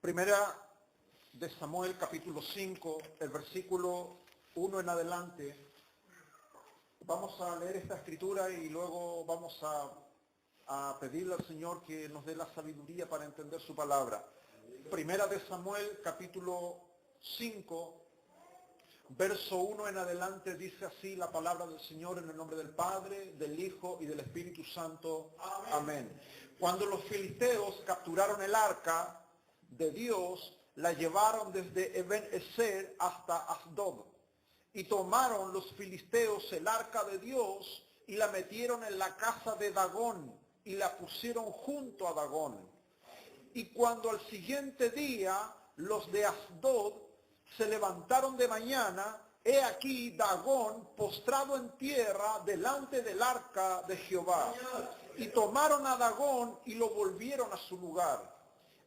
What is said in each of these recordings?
Primera de Samuel, capítulo 5, el versículo 1 en adelante. Vamos a leer esta escritura y luego vamos a pedirle al Señor que nos dé la sabiduría para entender su palabra. Primera de Samuel, capítulo 5, verso 1 en adelante, dice así la palabra del Señor en el nombre del Padre, del Hijo y del Espíritu Santo. Amén. Cuando los filisteos capturaron el arca de Dios, la llevaron desde Eben-Ezer hasta Asdod. Y tomaron los filisteos el arca de Dios y la metieron en la casa de Dagón y la pusieron junto a Dagón. Y cuando al siguiente día los de Asdod se levantaron de mañana, he aquí Dagón postrado en tierra delante del arca de Jehová. Y tomaron a Dagón y lo volvieron a su lugar.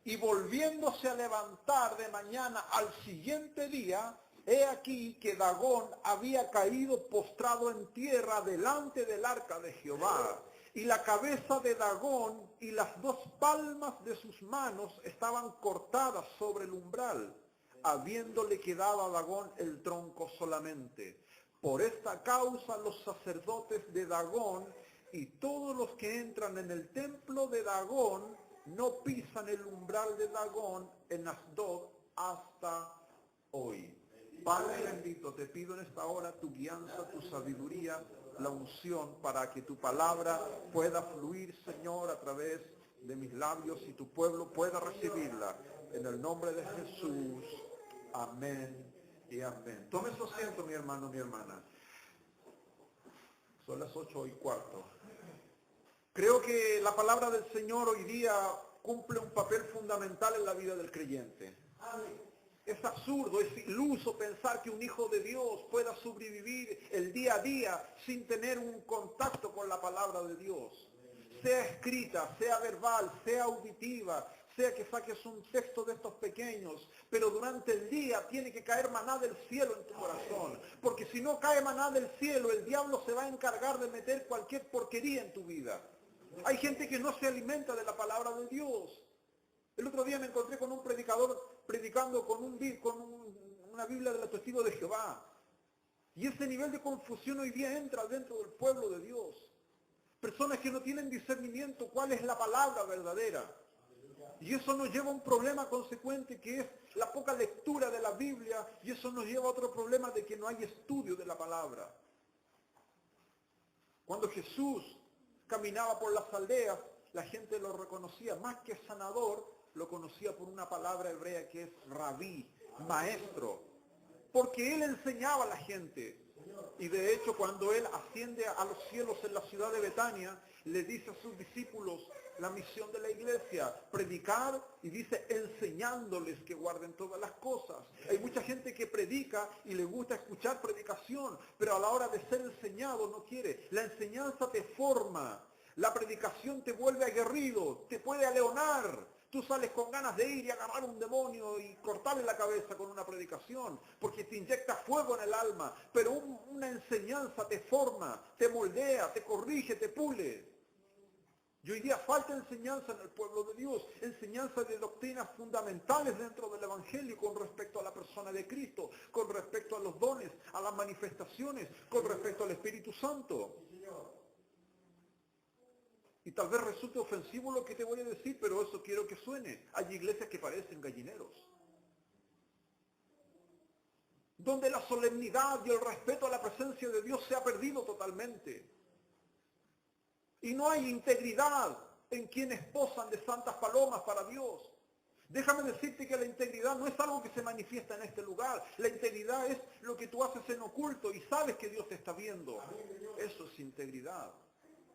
Y volviéndose a levantar de mañana al siguiente día, he aquí que Dagón había caído postrado en tierra delante del arca de Jehová. Y la cabeza de Dagón y las dos palmas de sus manos estaban cortadas sobre el umbral, habiéndole quedado a Dagón el tronco solamente. Por esta causa los sacerdotes de Dagón y todos los que entran en el templo de Dagón no pisan el umbral de Dagón en Asdod hasta hoy. Padre bendito, te pido en esta hora tu guianza, tu sabiduría, la unción para que tu palabra pueda fluir, Señor, a través de mis labios y tu pueblo pueda recibirla. En el nombre de Jesús. Amén y amén. Tome su asiento, mi hermano, mi hermana. Son las 8:15. Creo que la palabra del Señor hoy día cumple un papel fundamental en la vida del creyente. Es absurdo, es iluso pensar que un hijo de Dios pueda sobrevivir el día a día sin tener un contacto con la palabra de Dios. Sea escrita, sea verbal, sea auditiva, sea que saques un texto de estos pequeños, pero durante el día tiene que caer maná del cielo en tu corazón, porque si no cae maná del cielo, el diablo se va a encargar de meter cualquier porquería en tu vida. Hay gente que no se alimenta de la palabra de Dios. El otro día me encontré con un predicador predicando con una Biblia de los testigos de Jehová. Y ese nivel de confusión hoy día entra dentro del pueblo de Dios. Personas que no tienen discernimiento cuál es la palabra verdadera. Y eso nos lleva a un problema consecuente que es la poca lectura de la Biblia, y eso nos lleva a otro problema de que no hay estudio de la palabra. Cuando Jesús caminaba por las aldeas, la gente lo reconocía, más que sanador, lo conocía por una palabra hebrea que es rabí, maestro, porque él enseñaba a la gente. Y de hecho, cuando él asciende a los cielos en la ciudad de Betania, le dice a sus discípulos la misión de la iglesia, predicar, y dice enseñándoles que guarden todas las cosas. Hay mucha gente que predica y le gusta escuchar predicación, pero a la hora de ser enseñado no quiere. La enseñanza te forma, la predicación te vuelve aguerrido, te puede aleonar. Tú sales con ganas de ir y agarrar un demonio y cortarle la cabeza con una predicación, porque te inyecta fuego en el alma, pero una enseñanza te forma, te moldea, te corrige, te pule. Y hoy día falta enseñanza en el pueblo de Dios, enseñanza de doctrinas fundamentales dentro del Evangelio con respecto a la persona de Cristo, con respecto a los dones, a las manifestaciones, con respecto al Espíritu Santo. Y tal vez resulte ofensivo lo que te voy a decir, pero eso quiero que suene. Hay iglesias que parecen gallineros, donde la solemnidad y el respeto a la presencia de Dios se ha perdido totalmente. Y no hay integridad en quienes posan de santas palomas para Dios. Déjame decirte que la integridad no es algo que se manifiesta en este lugar. La integridad es lo que tú haces en oculto y sabes que Dios te está viendo. Eso es integridad.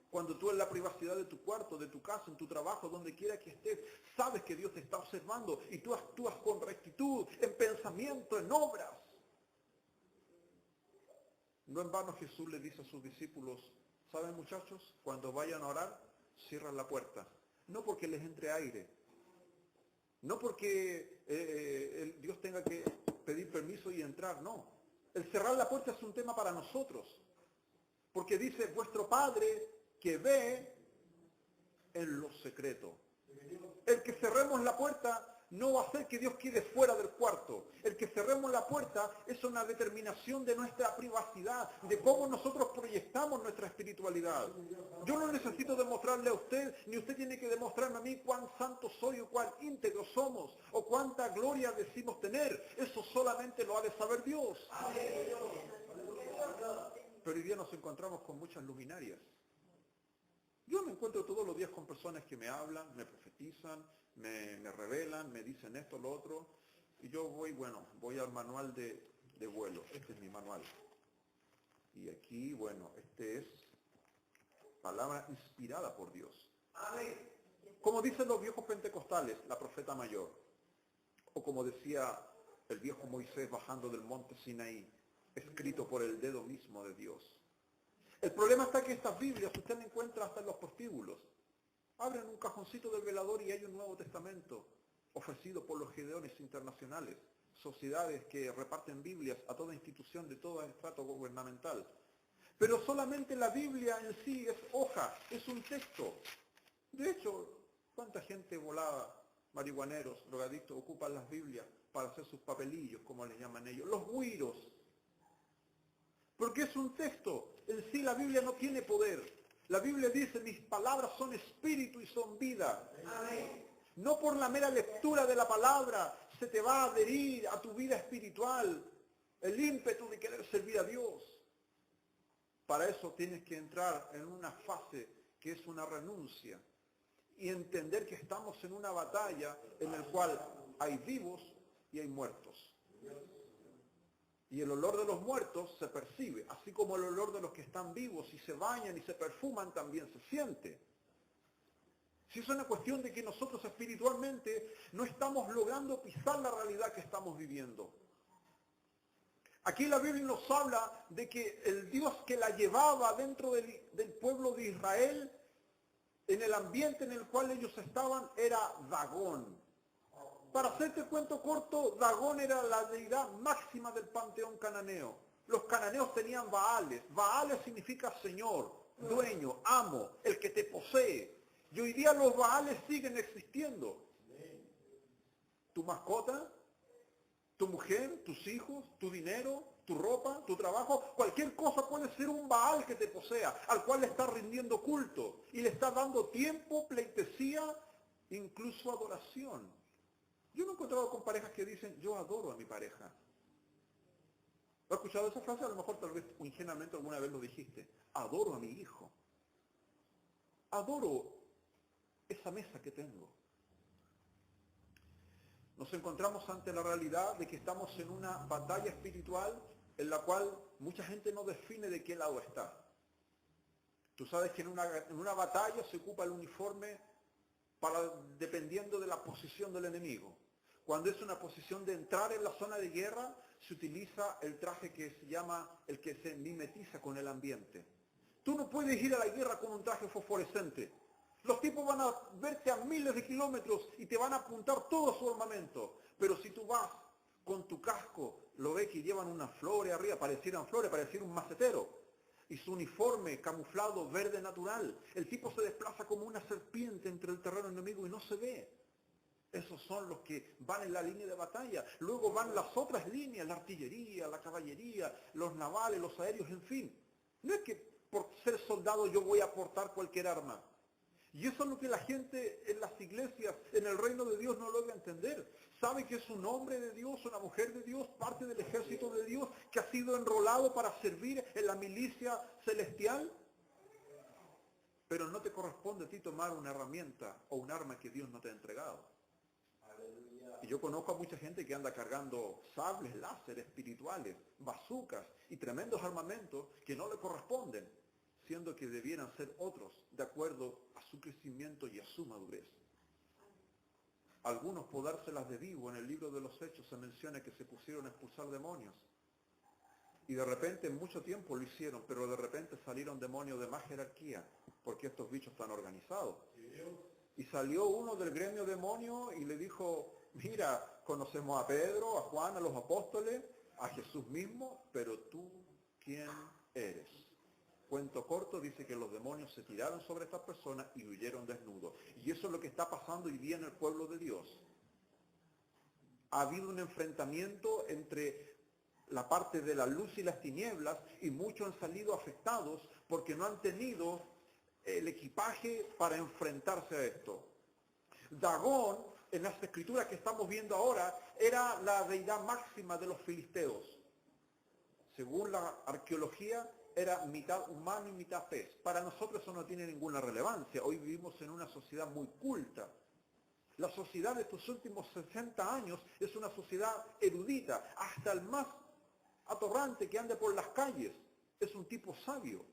Cuando tú en la privacidad de tu cuarto, de tu casa, en tu trabajo, donde quiera que estés, sabes que Dios te está observando y tú actúas con rectitud, en pensamiento, en obras. No en vano Jesús le dice a sus discípulos, ¿saben muchachos? Cuando vayan a orar, cierran la puerta. No porque les entre aire, no porque Dios tenga que pedir permiso y entrar, no. El cerrar la puerta es un tema para nosotros, porque dice, vuestro Padre que ve en lo secreto. El que cerremos la puerta no va a hacer que Dios quede fuera del cuarto. El que cerremos la puerta es una determinación de nuestra privacidad, de cómo nosotros proyectamos nuestra espiritualidad. Yo no necesito demostrarle a usted, ni usted tiene que demostrarme a mí cuán santo soy o cuán íntegro somos, o cuánta gloria decimos tener. Eso solamente lo ha de saber Dios. Pero hoy día nos encontramos con muchas luminarias. Yo me encuentro todos los días con personas que me hablan, me profetizan, me revelan, me dicen esto, lo otro, y yo voy al manual de vuelo. Este es mi manual. Y aquí, este es palabra inspirada por Dios. Amén. Como dicen los viejos pentecostales, la profeta mayor, o como decía el viejo Moisés bajando del monte Sinaí, escrito por el dedo mismo de Dios. El problema está que estas Biblias usted la encuentra hasta en los prostíbulos. Abren un cajoncito del velador y hay un Nuevo Testamento ofrecido por los Gedeones internacionales, sociedades que reparten Biblias a toda institución de todo estrato gubernamental. Pero solamente la Biblia en sí es hoja, es un texto. De hecho, ¿cuánta gente volada, marihuaneros, drogadictos, ocupan las Biblias para hacer sus papelillos, como les llaman ellos? Los güiros. Porque es un texto. En sí la Biblia no tiene poder. La Biblia dice, mis palabras son espíritu y son vida. Amén. No por la mera lectura de la palabra se te va a adherir a tu vida espiritual el ímpetu de querer servir a Dios. Para eso tienes que entrar en una fase que es una renuncia y entender que estamos en una batalla en la cual hay vivos y hay muertos. Y el olor de los muertos se percibe, así como el olor de los que están vivos y se bañan y se perfuman también se siente. Si es una cuestión de que nosotros espiritualmente no estamos logrando pisar la realidad que estamos viviendo. Aquí la Biblia nos habla de que el Dios que la llevaba dentro del pueblo de Israel, en el ambiente en el cual ellos estaban, era Dagón. Para hacerte cuento corto, Dagón era la deidad máxima del panteón cananeo. Los cananeos tenían Baales. Baales significa Señor, dueño, amo, el que te posee. Y hoy día los Baales siguen existiendo. Tu mascota, tu mujer, tus hijos, tu dinero, tu ropa, tu trabajo, cualquier cosa puede ser un Baal que te posea, al cual le estás rindiendo culto y le estás dando tiempo, pleitesía, incluso adoración. Yo me he encontrado con parejas que dicen, yo adoro a mi pareja. ¿Has escuchado esa frase? A lo mejor tal vez ingenuamente alguna vez lo dijiste. Adoro a mi hijo. Adoro esa mesa que tengo. Nos encontramos ante la realidad de que estamos en una batalla espiritual en la cual mucha gente no define de qué lado está. Tú sabes que en una batalla se ocupa el uniforme dependiendo de la posición del enemigo. Cuando es una posición de entrar en la zona de guerra, se utiliza el traje que se llama el que se mimetiza con el ambiente. Tú no puedes ir a la guerra con un traje fosforescente. Los tipos van a verte a miles de kilómetros y te van a apuntar todo su armamento. Pero si tú vas con tu casco, lo ves que llevan unas flores arriba, pareciera un macetero. Y su uniforme camuflado verde natural. El tipo se desplaza como una serpiente entre el terreno enemigo y no se ve. Esos son los que van en la línea de batalla. Luego van las otras líneas, la artillería, la caballería, los navales, los aéreos, en fin. No es que por ser soldado yo voy a portar cualquier arma. Y eso es lo que la gente en las iglesias, en el reino de Dios, no logra entender. Sabe que es un hombre de Dios, una mujer de Dios, parte del ejército de Dios, que ha sido enrolado para servir en la milicia celestial. Pero no te corresponde a ti tomar una herramienta o un arma que Dios no te ha entregado. Y yo conozco a mucha gente que anda cargando sables, láseres espirituales, bazucas y tremendos armamentos que no le corresponden, siendo que debieran ser otros, de acuerdo a su crecimiento y a su madurez. Algunos, por dárselas de vivo, en el libro de los Hechos se menciona que se pusieron a expulsar demonios. Y de repente, en mucho tiempo lo hicieron, pero de repente salieron demonios de más jerarquía, porque estos bichos están organizados. Y salió uno del gremio demonio y le dijo, mira, conocemos a Pedro, a Juan, a los apóstoles, a Jesús mismo, pero tú, ¿quién eres? Cuento corto, dice que los demonios se tiraron sobre estas personas y huyeron desnudos. Y eso es lo que está pasando hoy día en el pueblo de Dios. ha habido un enfrentamiento entre la parte de la luz y las tinieblas, y muchos han salido afectados porque no han tenido el equipaje para enfrentarse a esto. Dagón, en las escrituras que estamos viendo ahora, era la deidad máxima de los filisteos. Según la arqueología, era mitad humano y mitad pez. Para nosotros eso no tiene ninguna relevancia. Hoy vivimos en una sociedad muy culta. La sociedad de estos últimos 60 años es una sociedad erudita. Hasta el más atorrante que ande por las calles es un tipo sabio.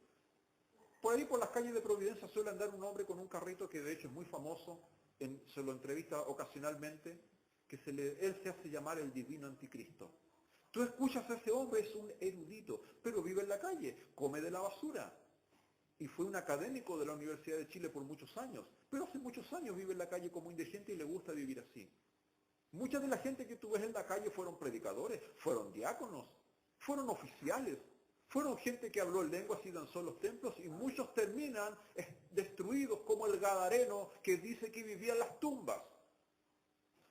Por ahí por las calles de Providencia suele andar un hombre con un carrito que de hecho es muy famoso, se lo entrevista ocasionalmente, que él se hace llamar el divino anticristo. Tú escuchas a ese hombre, es un erudito, pero vive en la calle, come de la basura. Y fue un académico de la Universidad de Chile por muchos años, pero hace muchos años vive en la calle como indigente y le gusta vivir así. Mucha de la gente que tú ves en la calle fueron predicadores, fueron diáconos, fueron oficiales, fueron gente que habló en lenguas y danzó en los templos, y muchos terminan destruidos como el gadareno que dice que vivía en las tumbas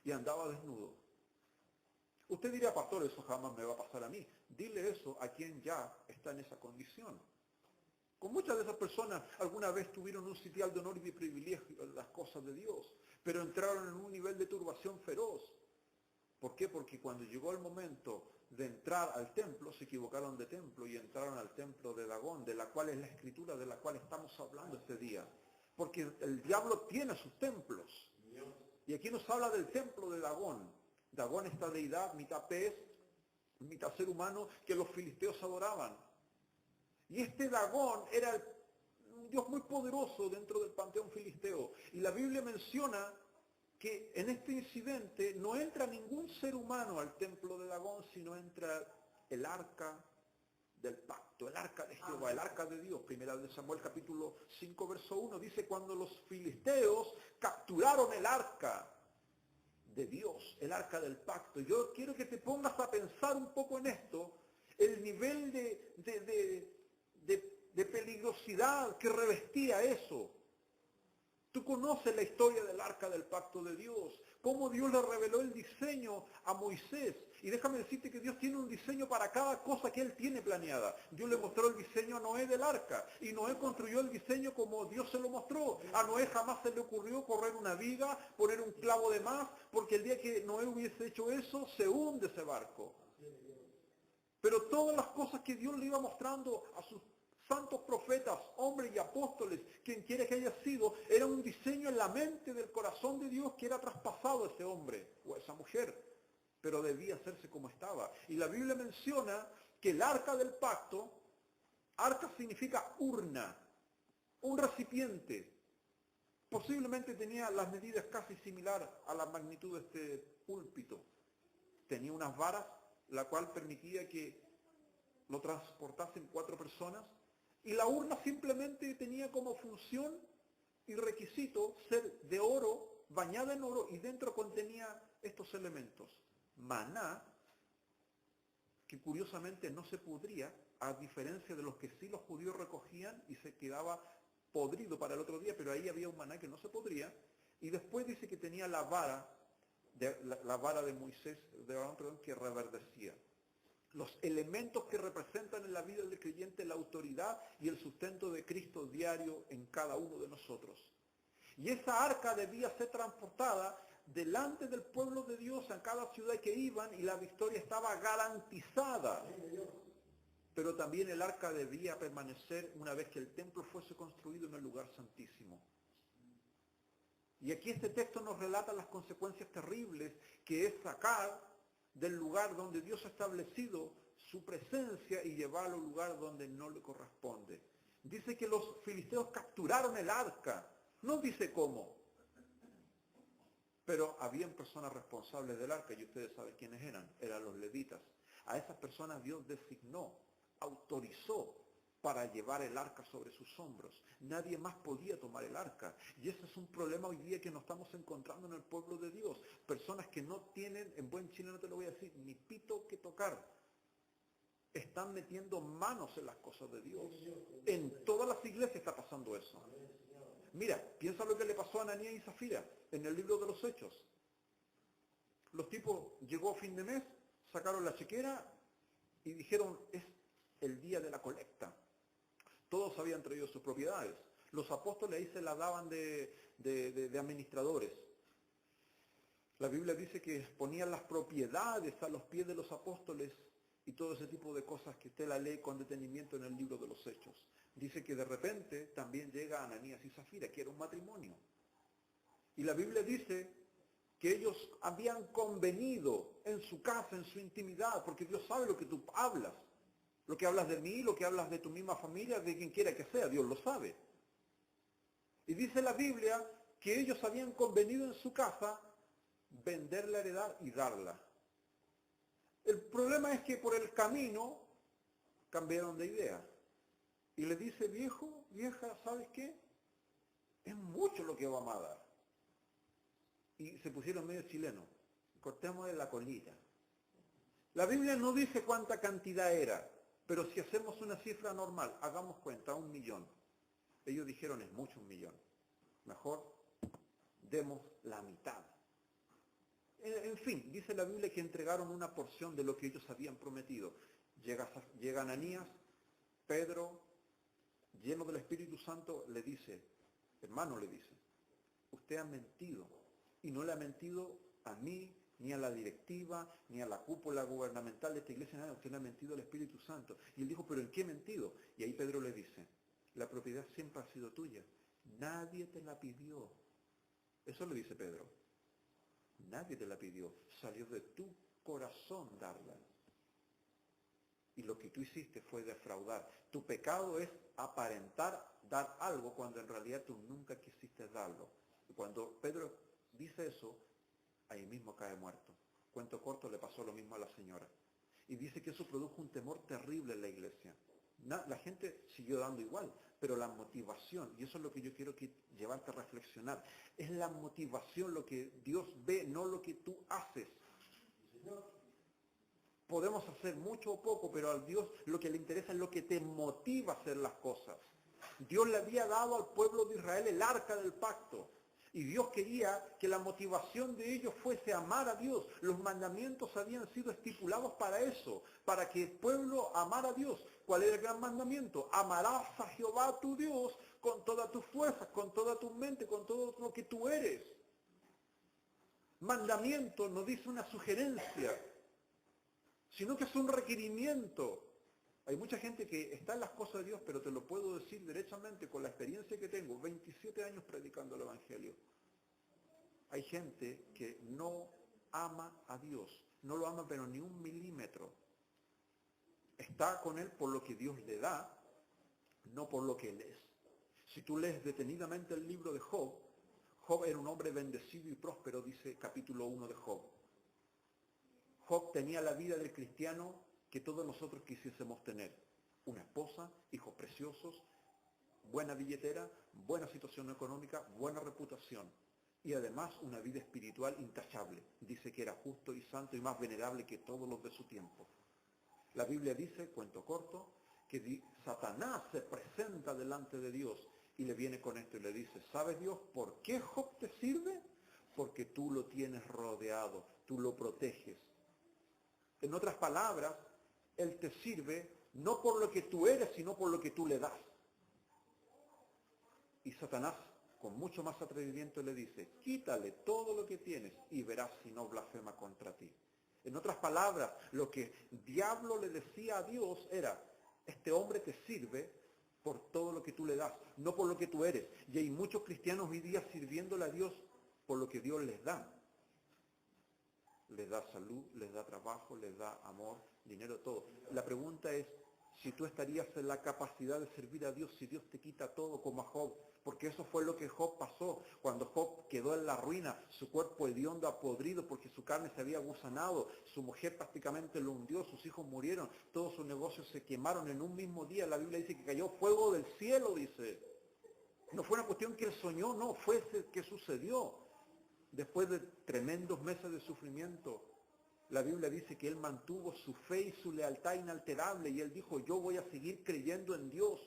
y andaba desnudo. Usted diría, pastor, eso jamás me va a pasar a mí. Dile eso a quien ya está en esa condición. Con muchas de esas personas alguna vez tuvieron un sitial de honor y de privilegio en las cosas de Dios, pero entraron en un nivel de turbación feroz. ¿Por qué? Porque cuando llegó el momento de entrar al templo, se equivocaron de templo y entraron al templo de Dagón, de la cual es la escritura de la cual estamos hablando este día. Porque el diablo tiene sus templos. Y aquí nos habla del templo de Dagón. Dagón, esta deidad, mitad pez, mitad ser humano, que los filisteos adoraban. Y este Dagón era un dios muy poderoso dentro del panteón filisteo. Y la Biblia menciona que en este incidente no entra ningún ser humano al templo de Dagón, sino entra el arca del pacto, el arca de Jehová, el arca de Dios. Primera de Samuel capítulo 5 verso 1 dice: cuando los filisteos capturaron el arca de Dios, el arca del pacto. Yo quiero que te pongas a pensar un poco en esto, el nivel de peligrosidad que revestía eso. Tú conoces la historia del arca del pacto de Dios, cómo Dios le reveló el diseño a Moisés. Y déjame decirte que Dios tiene un diseño para cada cosa que Él tiene planeada. Dios le mostró el diseño a Noé del arca, y Noé construyó el diseño como Dios se lo mostró. A Noé jamás se le ocurrió correr una viga, poner un clavo de más, porque el día que Noé hubiese hecho eso, se hunde ese barco. Pero todas las cosas que Dios le iba mostrando a sus santos profetas, hombres y apóstoles, quien quiera que haya sido, era un diseño en la mente del corazón de Dios que era traspasado a ese hombre o a esa mujer, pero debía hacerse como estaba. Y la Biblia menciona que el arca del pacto, arca significa urna, un recipiente, posiblemente tenía las medidas casi similar a la magnitud de este púlpito. Tenía unas varas, la cual permitía que lo transportasen 4 personas, y la urna simplemente tenía como función y requisito ser de oro, bañada en oro, y dentro contenía estos elementos. Maná, que curiosamente no se pudría, a diferencia de los que sí los judíos recogían y se quedaba podrido para el otro día, pero ahí había un maná que no se podría. Y después dice que tenía la vara de Moisés, de Aarón, perdón, que reverdecía. Los elementos que representan en la vida del creyente la autoridad y el sustento de Cristo diario en cada uno de nosotros. Y esa arca debía ser transportada delante del pueblo de Dios en cada ciudad que iban, y la victoria estaba garantizada. Pero también el arca debía permanecer una vez que el templo fuese construido en el lugar santísimo. Y aquí este texto nos relata las consecuencias terribles que es sacar del lugar donde Dios ha establecido su presencia y llevarlo a un lugar donde no le corresponde. Dice que los filisteos capturaron el arca. No dice cómo. Pero habían personas responsables del arca, y ustedes saben quiénes eran. Eran los levitas. A esas personas Dios designó, autorizó para llevar el arca sobre sus hombros. Nadie más podía tomar el arca. Y ese es un problema hoy día que nos estamos encontrando en el pueblo de Dios. Personas que no tienen, en buen chileno te lo voy a decir, ni pito que tocar. Están metiendo manos en las cosas de Dios. En todas las iglesias está pasando eso. Mira, piensa lo que le pasó a Ananías y Zafira en el libro de los Hechos. Los tipos, llegó fin de mes, sacaron la chequera y dijeron, es el día de la colecta. Todos habían traído sus propiedades. Los apóstoles ahí se las daban de administradores. La Biblia dice que ponían las propiedades a los pies de los apóstoles y todo ese tipo de cosas que usted la lee con detenimiento en el libro de los Hechos. Dice que de repente también llega Ananías y Zafira, que era un matrimonio. Y la Biblia dice que ellos habían convenido en su casa, en su intimidad, porque Dios sabe lo que tú hablas. Lo que hablas de mí, lo que hablas de tu misma familia, de quien quiera que sea, Dios lo sabe. Y dice la Biblia que ellos habían convenido en su casa vender la heredad y darla. El problema es que por el camino cambiaron de idea. Y le dice, viejo, vieja, ¿sabes qué? Es mucho lo que vamos a dar. Y se pusieron medio chilenos. Cortémosle la colita. La Biblia no dice cuánta cantidad era, pero si hacemos una cifra normal, hagamos cuenta, 1 millón. Ellos dijeron, es mucho 1 millón. Mejor demos la mitad. En fin, dice la Biblia que entregaron una porción de lo que ellos habían prometido. Llega Ananías, Pedro, lleno del Espíritu Santo, le dice, hermano, le dice, usted ha mentido. Y no le ha mentido a mí, ni a la directiva, ni a la cúpula gubernamental de esta iglesia, nada, usted le ha mentido al Espíritu Santo. Y él dijo, ¿pero en qué he mentido? Y ahí Pedro le dice, la propiedad siempre ha sido tuya. Nadie te la pidió. Eso le dice Pedro. Nadie te la pidió. Salió de tu corazón darla. Y lo que tú hiciste fue defraudar. Tu pecado es aparentar dar algo cuando en realidad tú nunca quisiste darlo. Y cuando Pedro dice eso, ahí mismo cae muerto. Cuento corto, le pasó lo mismo a la señora. Y dice que eso produjo un temor terrible en la iglesia. La gente siguió dando igual, pero la motivación, y eso es lo que yo quiero llevarte a reflexionar, es la motivación lo que Dios ve, no lo que tú haces. Podemos hacer mucho o poco, pero a Dios lo que le interesa es lo que te motiva a hacer las cosas. Dios le había dado al pueblo de Israel el arca del pacto. Y Dios quería que la motivación de ellos fuese amar a Dios. Los mandamientos habían sido estipulados para eso, para que el pueblo amara a Dios. ¿Cuál era el gran mandamiento? Amarás a Jehová tu Dios con todas tus fuerzas, con toda tu mente, con todo lo que tú eres. Mandamiento no dice una sugerencia, sino que es un requerimiento. Hay mucha gente que está en las cosas de Dios, pero te lo puedo decir derechamente con la experiencia que tengo, 27 años predicando el Evangelio. Hay gente que no ama a Dios, no lo ama pero ni 1 milímetro. Está con Él por lo que Dios le da, no por lo que Él es. Si tú lees detenidamente el libro de Job, Job era un hombre bendecido y próspero, dice capítulo 1 de Job. Job tenía la vida del cristiano que todos nosotros quisiésemos tener. Una esposa, hijos preciosos, buena billetera, buena situación económica, buena reputación. Y además una vida espiritual intachable. Dice que era justo y santo y más venerable que todos los de su tiempo. La Biblia dice, cuento corto, que Satanás se presenta delante de Dios y le viene con esto y le dice, ¿sabes Dios por qué Job te sirve? Porque tú lo tienes rodeado, tú lo proteges. En otras palabras, Él te sirve no por lo que tú eres, sino por lo que tú le das. Y Satanás, con mucho más atrevimiento, le dice, quítale todo lo que tienes y verás si no blasfema contra ti. En otras palabras, lo que el diablo le decía a Dios era, este hombre te sirve por todo lo que tú le das, no por lo que tú eres. Y hay muchos cristianos hoy día sirviéndole a Dios por lo que Dios les da. Les da salud, les da trabajo, les da amor, dinero, todo. La pregunta es, si tú estarías en la capacidad de servir a Dios si Dios te quita todo como a Job. Porque eso fue lo que Job pasó. Cuando Job quedó en la ruina, su cuerpo hediondo, apodrido, porque su carne se había gusanado, su mujer prácticamente lo hundió, sus hijos murieron, todos sus negocios se quemaron en un mismo día. La Biblia dice que cayó fuego del cielo, dice. No fue una cuestión que él soñó, no, fue que sucedió. Después de tremendos meses de sufrimiento, la Biblia dice que él mantuvo su fe y su lealtad inalterable y él dijo, yo voy a seguir creyendo en Dios.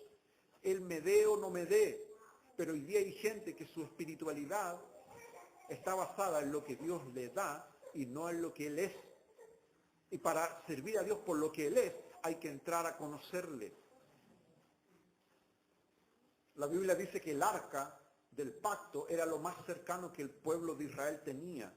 Él me dé o no me dé. Pero hoy día hay gente que su espiritualidad está basada en lo que Dios le da y no en lo que Él es. Y para servir a Dios por lo que Él es, hay que entrar a conocerle. La Biblia dice que el arca del pacto era lo más cercano que el pueblo de Israel tenía.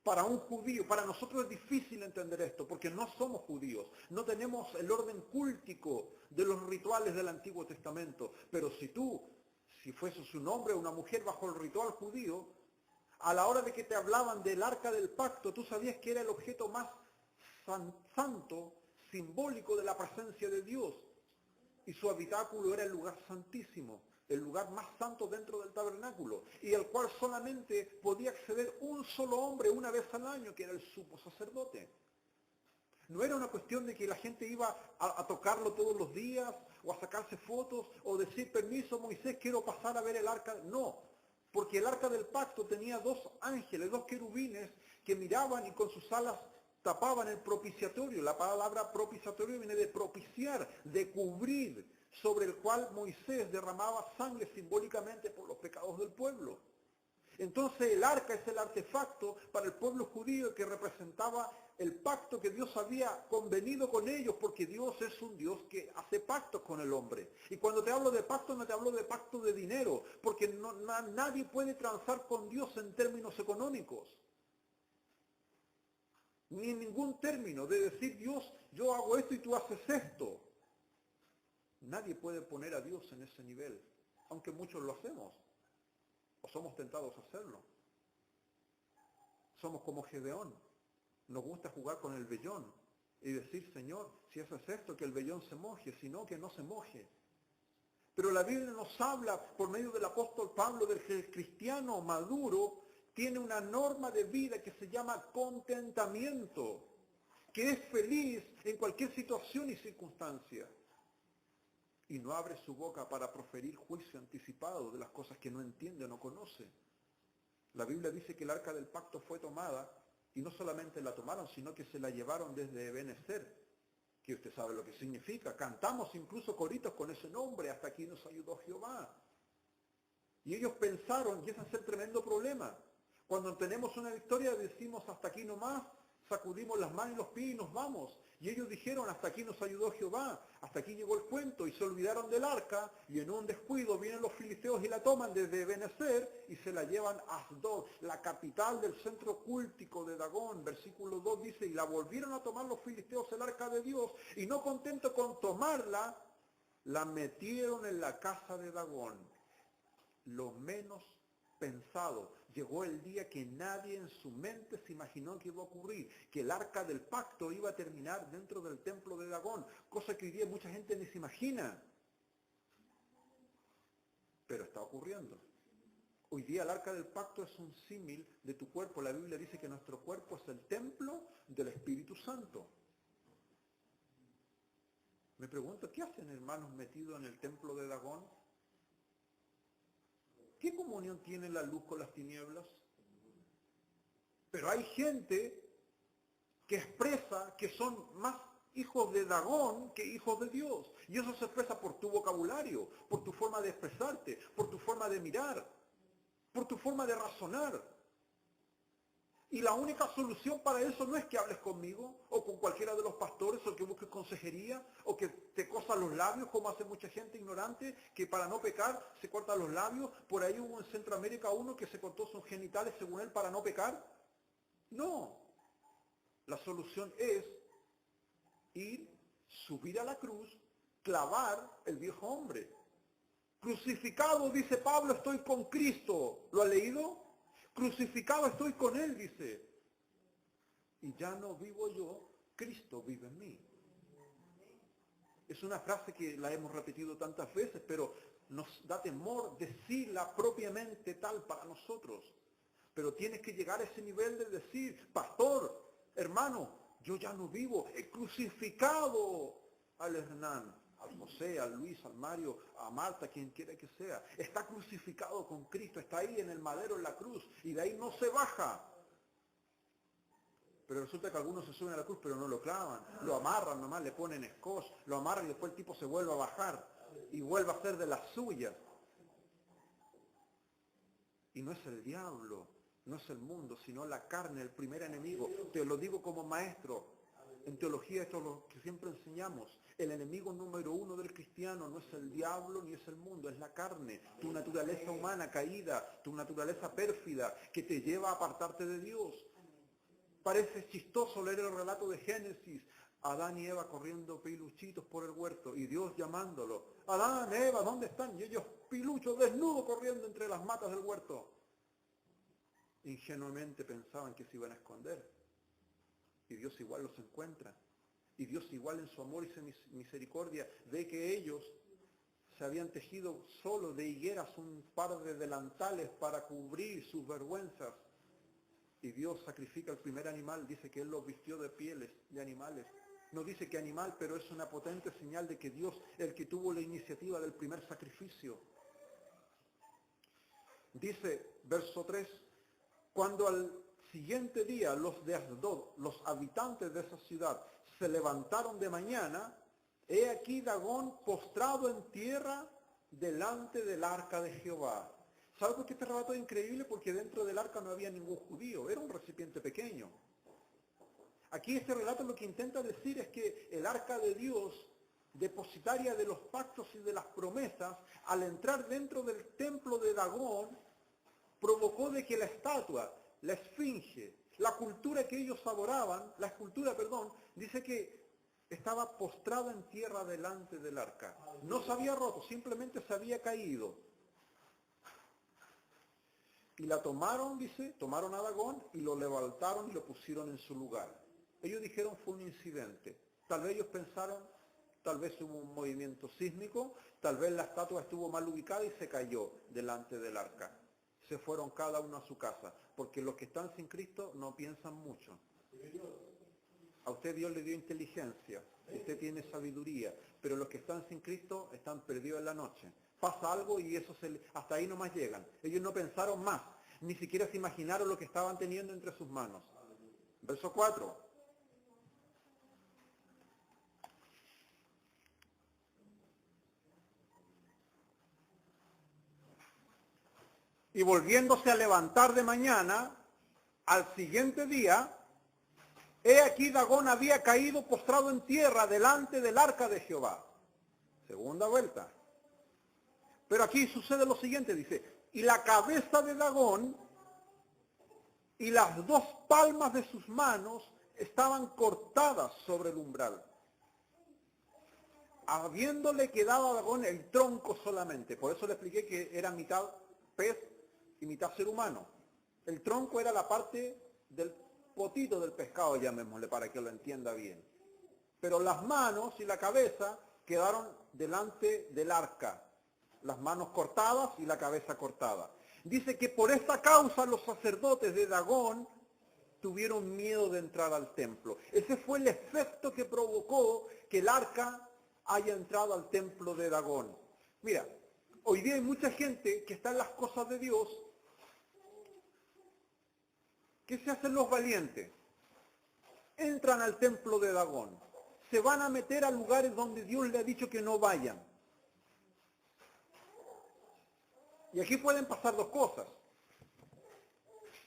Para un judío, para nosotros es difícil entender esto, porque no somos judíos, no tenemos el orden cúltico de los rituales del Antiguo Testamento, pero si fueses un hombre o una mujer bajo el ritual judío, a la hora de que te hablaban del arca del pacto, tú sabías que era el objeto más santo, simbólico de la presencia de Dios, y su habitáculo era el lugar santísimo, el lugar más santo dentro del tabernáculo, y al cual solamente podía acceder un solo hombre una vez al año, que era el sumo sacerdote. No era una cuestión de que la gente iba a tocarlo todos los días, o a sacarse fotos, o decir, permiso Moisés, quiero pasar a ver el arca. No, porque el arca del pacto tenía dos ángeles, dos querubines, que miraban y con sus alas tapaban el propiciatorio. La palabra propiciatorio viene de propiciar, de cubrir, sobre el cual Moisés derramaba sangre simbólicamente por los pecados del pueblo. Entonces el arca es el artefacto para el pueblo judío que representaba el pacto que Dios había convenido con ellos, porque Dios es un Dios que hace pactos con el hombre. Y cuando te hablo de pacto, no te hablo de pacto de dinero, porque nadie puede transar con Dios en términos económicos. Ni en ningún término de decir, Dios, yo hago esto y tú haces esto. Nadie puede poner a Dios en ese nivel, aunque muchos lo hacemos, o somos tentados a hacerlo. Somos como Gedeón, nos gusta jugar con el vellón y decir, Señor, si haces esto, que el vellón se moje, si no, que no se moje. Pero la Biblia nos habla, por medio del apóstol Pablo, del que el cristiano maduro tiene una norma de vida que se llama contentamiento, que es feliz en cualquier situación y circunstancia. Y no abre su boca para proferir juicio anticipado de las cosas que no entiende o no conoce. La Biblia dice que el arca del pacto fue tomada, y no solamente la tomaron, sino que se la llevaron desde Ebenezer, que usted sabe lo que significa. Cantamos incluso coritos con ese nombre, hasta aquí nos ayudó Jehová. Y ellos pensaron, y ese es el tremendo problema, cuando tenemos una victoria decimos hasta aquí nomás, sacudimos las manos y los pies y nos vamos. Y ellos dijeron, hasta aquí nos ayudó Jehová, hasta aquí llegó el cuento, y se olvidaron del arca, y en un descuido vienen los filisteos y la toman desde Ebenezer y se la llevan a Asdod, la capital del centro cúltico de Dagón. Versículo 2 dice, y la volvieron a tomar los filisteos el arca de Dios, y no contento con tomarla, la metieron en la casa de Dagón. Lo menos pensado. Llegó el día que nadie en su mente se imaginó que iba a ocurrir, que el arca del pacto iba a terminar dentro del templo de Dagón, cosa que hoy día mucha gente ni se imagina. Pero está ocurriendo. Hoy día el arca del pacto es un símil de tu cuerpo. La Biblia dice que nuestro cuerpo es el templo del Espíritu Santo. Me pregunto, ¿qué hacen hermanos metidos en el templo de Dagón? ¿Qué comunión tiene la luz con las tinieblas? Pero hay gente que expresa que son más hijos de Dagón que hijos de Dios. Y eso se expresa por tu vocabulario, por tu forma de expresarte, por tu forma de mirar, por tu forma de razonar. Y la única solución para eso no es que hables conmigo o con cualquiera de los pastores o que busques consejería o que te cosan los labios como hace mucha gente ignorante que para no pecar se corta los labios. Por ahí hubo en Centroamérica uno que se cortó sus genitales según él para no pecar. No. La solución es ir, subir a la cruz, clavar el viejo hombre. Crucificado, dice Pablo, estoy con Cristo. ¿Lo ha leído? Crucificado estoy con Él, dice. Y ya no vivo yo, Cristo vive en mí. Es una frase que la hemos repetido tantas veces, pero nos da temor decirla propiamente tal para nosotros. Pero tienes que llegar a ese nivel de decir, pastor, hermano, yo ya no vivo, he crucificado al Hernán, al José, al Luis, al Mario, a Marta, quien quiera que sea. Está crucificado con Cristo, está ahí en el madero, en la cruz, y de ahí no se baja. Pero resulta que algunos se suben a la cruz, pero no lo clavan, lo amarran nomás, le ponen scotch, lo amarran y después el tipo se vuelve a bajar y vuelve a hacer de las suyas. Y no es el diablo, No es el mundo, sino la carne, el primer enemigo. Te lo digo como maestro. En teología esto es lo que siempre enseñamos. El enemigo número uno del cristiano no es el diablo ni es el mundo, es la carne. Tu naturaleza humana caída, tu naturaleza pérfida que te lleva a apartarte de Dios. Parece chistoso leer el relato de Génesis. Adán y Eva corriendo piluchitos por el huerto y Dios llamándolo. Adán, Eva, ¿dónde están? Y ellos piluchos, desnudos, corriendo entre las matas del huerto. Ingenuamente pensaban que se iban a esconder. Y Dios igual los encuentra. Y Dios igual en su amor y su misericordia ve que ellos se habían tejido solo de higueras un par de delantales para cubrir sus vergüenzas. Y Dios sacrifica el primer animal, dice que Él los vistió de pieles de animales. No dice que animal, pero es una potente señal de que Dios, el que tuvo la iniciativa del primer sacrificio. Dice, verso 3, cuando al siguiente día los de Asdod, los habitantes de esa ciudad, se levantaron de mañana, he aquí Dagón postrado en tierra delante del arca de Jehová. ¿Sabe por qué este relato es increíble? Porque dentro del arca no había ningún judío, era un recipiente pequeño. Aquí este relato lo que intenta decir es que el arca de Dios, depositaria de los pactos y de las promesas, al entrar dentro del templo de Dagón, provocó de que la estatua, la esfinge, la cultura que ellos adoraban, la escultura, perdón, dice que estaba postrada en tierra delante del arca. No se había roto, simplemente se había caído. Y la tomaron, dice, tomaron a Dagón y lo levantaron y lo pusieron en su lugar. Ellos dijeron fue un incidente. Tal vez ellos pensaron, tal vez hubo un movimiento sísmico, tal vez la estatua estuvo mal ubicada y se cayó delante del arca. Se fueron cada uno a su casa, porque los que están sin Cristo no piensan mucho. A usted Dios le dio inteligencia, usted tiene sabiduría, pero los que están sin Cristo están perdidos en la noche. Pasa algo y eso hasta ahí nomás llegan. Ellos no pensaron más, ni siquiera se imaginaron lo que estaban teniendo entre sus manos. Verso 4. Y volviéndose a levantar de mañana, al siguiente día, he aquí Dagón había caído postrado en tierra delante del arca de Jehová. Segunda vuelta. Pero aquí sucede lo siguiente, dice, y la cabeza de Dagón y las dos palmas de sus manos estaban cortadas sobre el umbral, habiéndole quedado a Dagón el tronco solamente. Por eso le expliqué que era mitad pez y mitad ser humano. El tronco era la parte del potito del pescado, llamémosle, para que lo entienda bien. Pero las manos y la cabeza quedaron delante del arca. Las manos cortadas y la cabeza cortada. Dice que por esta causa los sacerdotes de Dagón tuvieron miedo de entrar al templo. Ese fue el efecto que provocó que el arca haya entrado al templo de Dagón. Mira, hoy día hay mucha gente que está en las cosas de Dios. ¿Qué se hacen los valientes? Entran al templo de Dagón. Se van a meter a lugares donde Dios le ha dicho que no vayan. Y aquí pueden pasar dos cosas.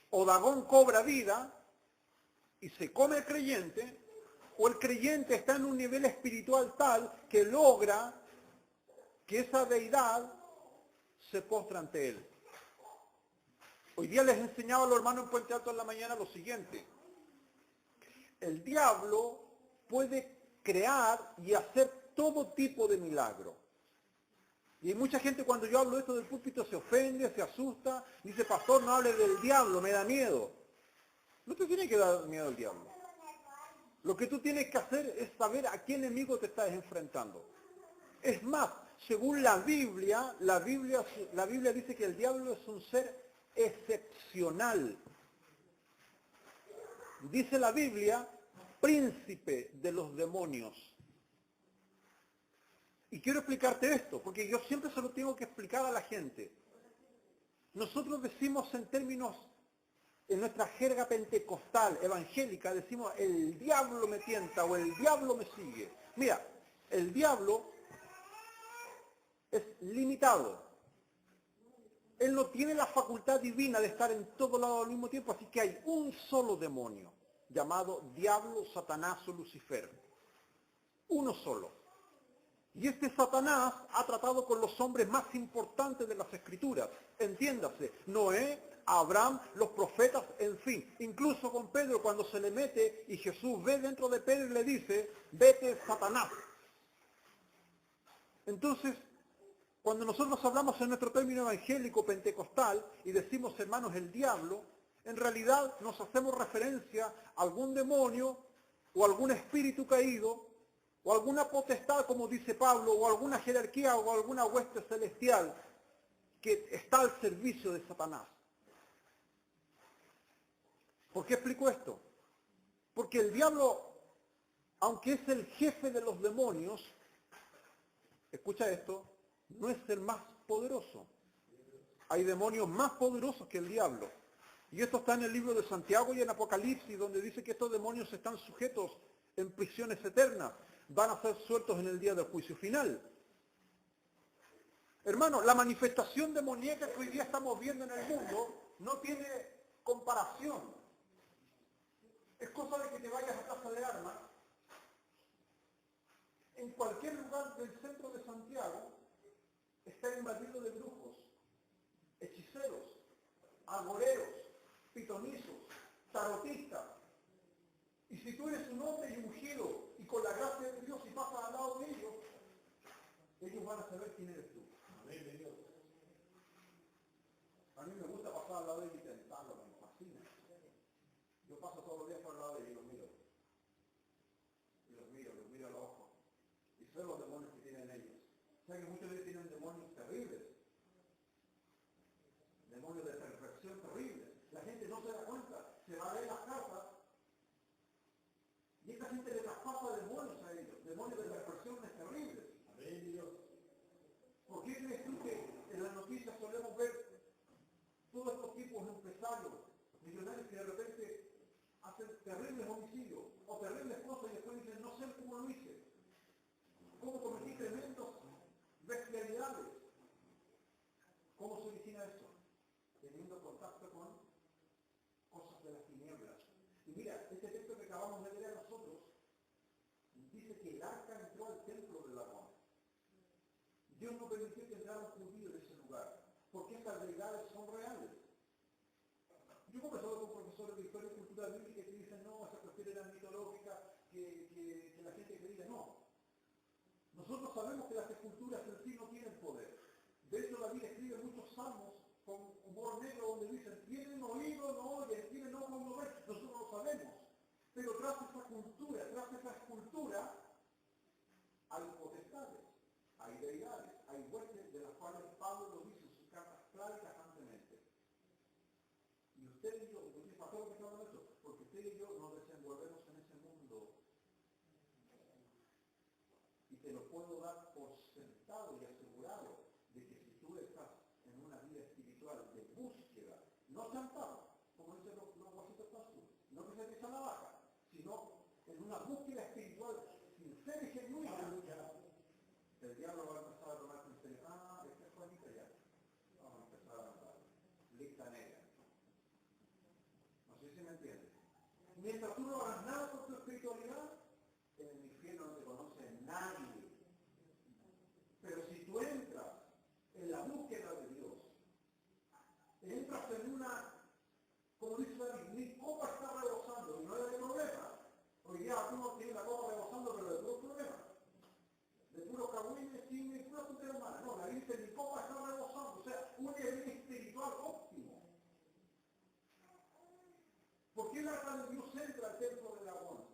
O Dagón cobra vida y se come el creyente, o el creyente está en un nivel espiritual tal que logra que esa deidad se postre ante él. Hoy día les enseñaba a los hermanos en Puente Alto en la mañana lo siguiente. El diablo puede crear y hacer todo tipo de milagro. Y hay mucha gente cuando yo hablo esto del púlpito se ofende, se asusta, dice, pastor, no hable del diablo, me da miedo. No te tiene que dar miedo el diablo. Lo que tú tienes que hacer es saber a qué enemigo te estás enfrentando. Es más, según la Biblia dice que el diablo es un ser excepcional. Dice la Biblia, príncipe de los demonios. Y quiero explicarte esto, porque yo siempre se lo tengo que explicar a la gente. Nosotros decimos en términos, en nuestra jerga pentecostal, evangélica, decimos el diablo me tienta o el diablo me sigue. Mira, el diablo es limitado. Él no tiene la facultad divina de estar en todo lado al mismo tiempo, así que hay un solo demonio, llamado Diablo, Satanás o Lucifer. Uno solo. Y este Satanás ha tratado con los hombres más importantes de las Escrituras. Entiéndase, Noé, Abraham, los profetas, en fin. Incluso con Pedro cuando se le mete y Jesús ve dentro de Pedro y le dice, vete Satanás. Entonces, cuando nosotros hablamos en nuestro término evangélico pentecostal y decimos hermanos el diablo, en realidad nos hacemos referencia a algún demonio o algún espíritu caído o alguna potestad, como dice Pablo, o alguna jerarquía o alguna hueste celestial que está al servicio de Satanás. ¿Por qué explico esto? Porque el diablo, aunque es el jefe de los demonios, escucha esto, no es el más poderoso. Hay demonios más poderosos que el diablo. Y esto está en el libro de Santiago y en Apocalipsis, donde dice que estos demonios están sujetos en prisiones eternas. Van a ser sueltos en el día del juicio final. Hermano, la manifestación demoníaca que hoy día estamos viendo en el mundo no tiene comparación. Es cosa de que te vayas a Plaza de Armas. En cualquier lugar del centro de Santiago está invadido de brujos, hechiceros, agoreros, pitonizos, tarotistas. Y si tú eres un hombre y ungido y con la gracia de Dios y pasas al lado de ellos van a saber quién eres tú. A mí me gusta pasar al lado de ellos y tentarlo, me fascina. Yo paso todos los días por el lado de ellos y los miro. Los miro a los ojos. Y sé los demonios que tienen ellos. O sea que muchos de ellos tienen demonios terribles. Demonios de perversión terribles. La gente no se da cuenta. Se va a ver las casas. Y esta gente le traspasa demonios a ellos. Demonios de perversiones terribles. Amén, Dios. ¿Por qué crees tú que en las noticias solemos ver todos estos tipos de empresarios, millonarios que de repente hacen terribles homicidios o terribles cosas y después dicen, no sé cómo lo hice? ¿Cómo cometí tremendos bestialidades? ¿Cómo se origina eso? Teniendo contacto con cosas de las tinieblas. Y mira, este texto que acabamos de leer a nosotros dice que el arca entró al templo del dragón. Dios no permitió que entrara un judío de ese lugar, porque estas deidades son reales. Yo he conversado con profesores de historia y cultura bíblica que dicen, no, esa cuestión era mitológica, que la gente creía, no. Nosotros sabemos que las esculturas en sí no tienen poder. De hecho, la Biblia escribe muchos salmos con humor negro donde dicen, tienen oído, no oyen, tienen ojo, no ven. Nosotros lo sabemos. Pero tras esa escultura, hay potestades, hay deidades, hay huestes de las cuales Pablo lo dice en sus cartas claras y tajantemente. Y usted y yo, ¿para qué lo que estamos hablando? Porque usted y yo nos desenvolvemos en ese mundo. Y te lo puedo dar por sentado y asegurado de que si tú estás en una vida espiritual de búsqueda, no chantada, como dicen los guasitos pastos, no que se te echa la vaca, sino en una búsqueda espiritual sincera y genuina, el diablo va a empezar a tomar en serio. Ah, esta es Juanita ya. Vamos a empezar a matar. Lista negra. No sé si me entiendes. Mientras tú no hagas nada por tu espiritualidad, en el infierno no te conoce nadie. Pero si tú entras en la búsqueda de Dios, entras en una, como dice David, mi copa está rebosando y no hay problema. Hoy día uno tiene la copa rebosando, pero de puros problemas. De puros cagüines, chismes, pura puta hermana. No, la Biblia dice, mi copa está rebosando. O sea, un nivel espiritual óptimo. ¿Por qué el arca de Dios entra al templo del dragón?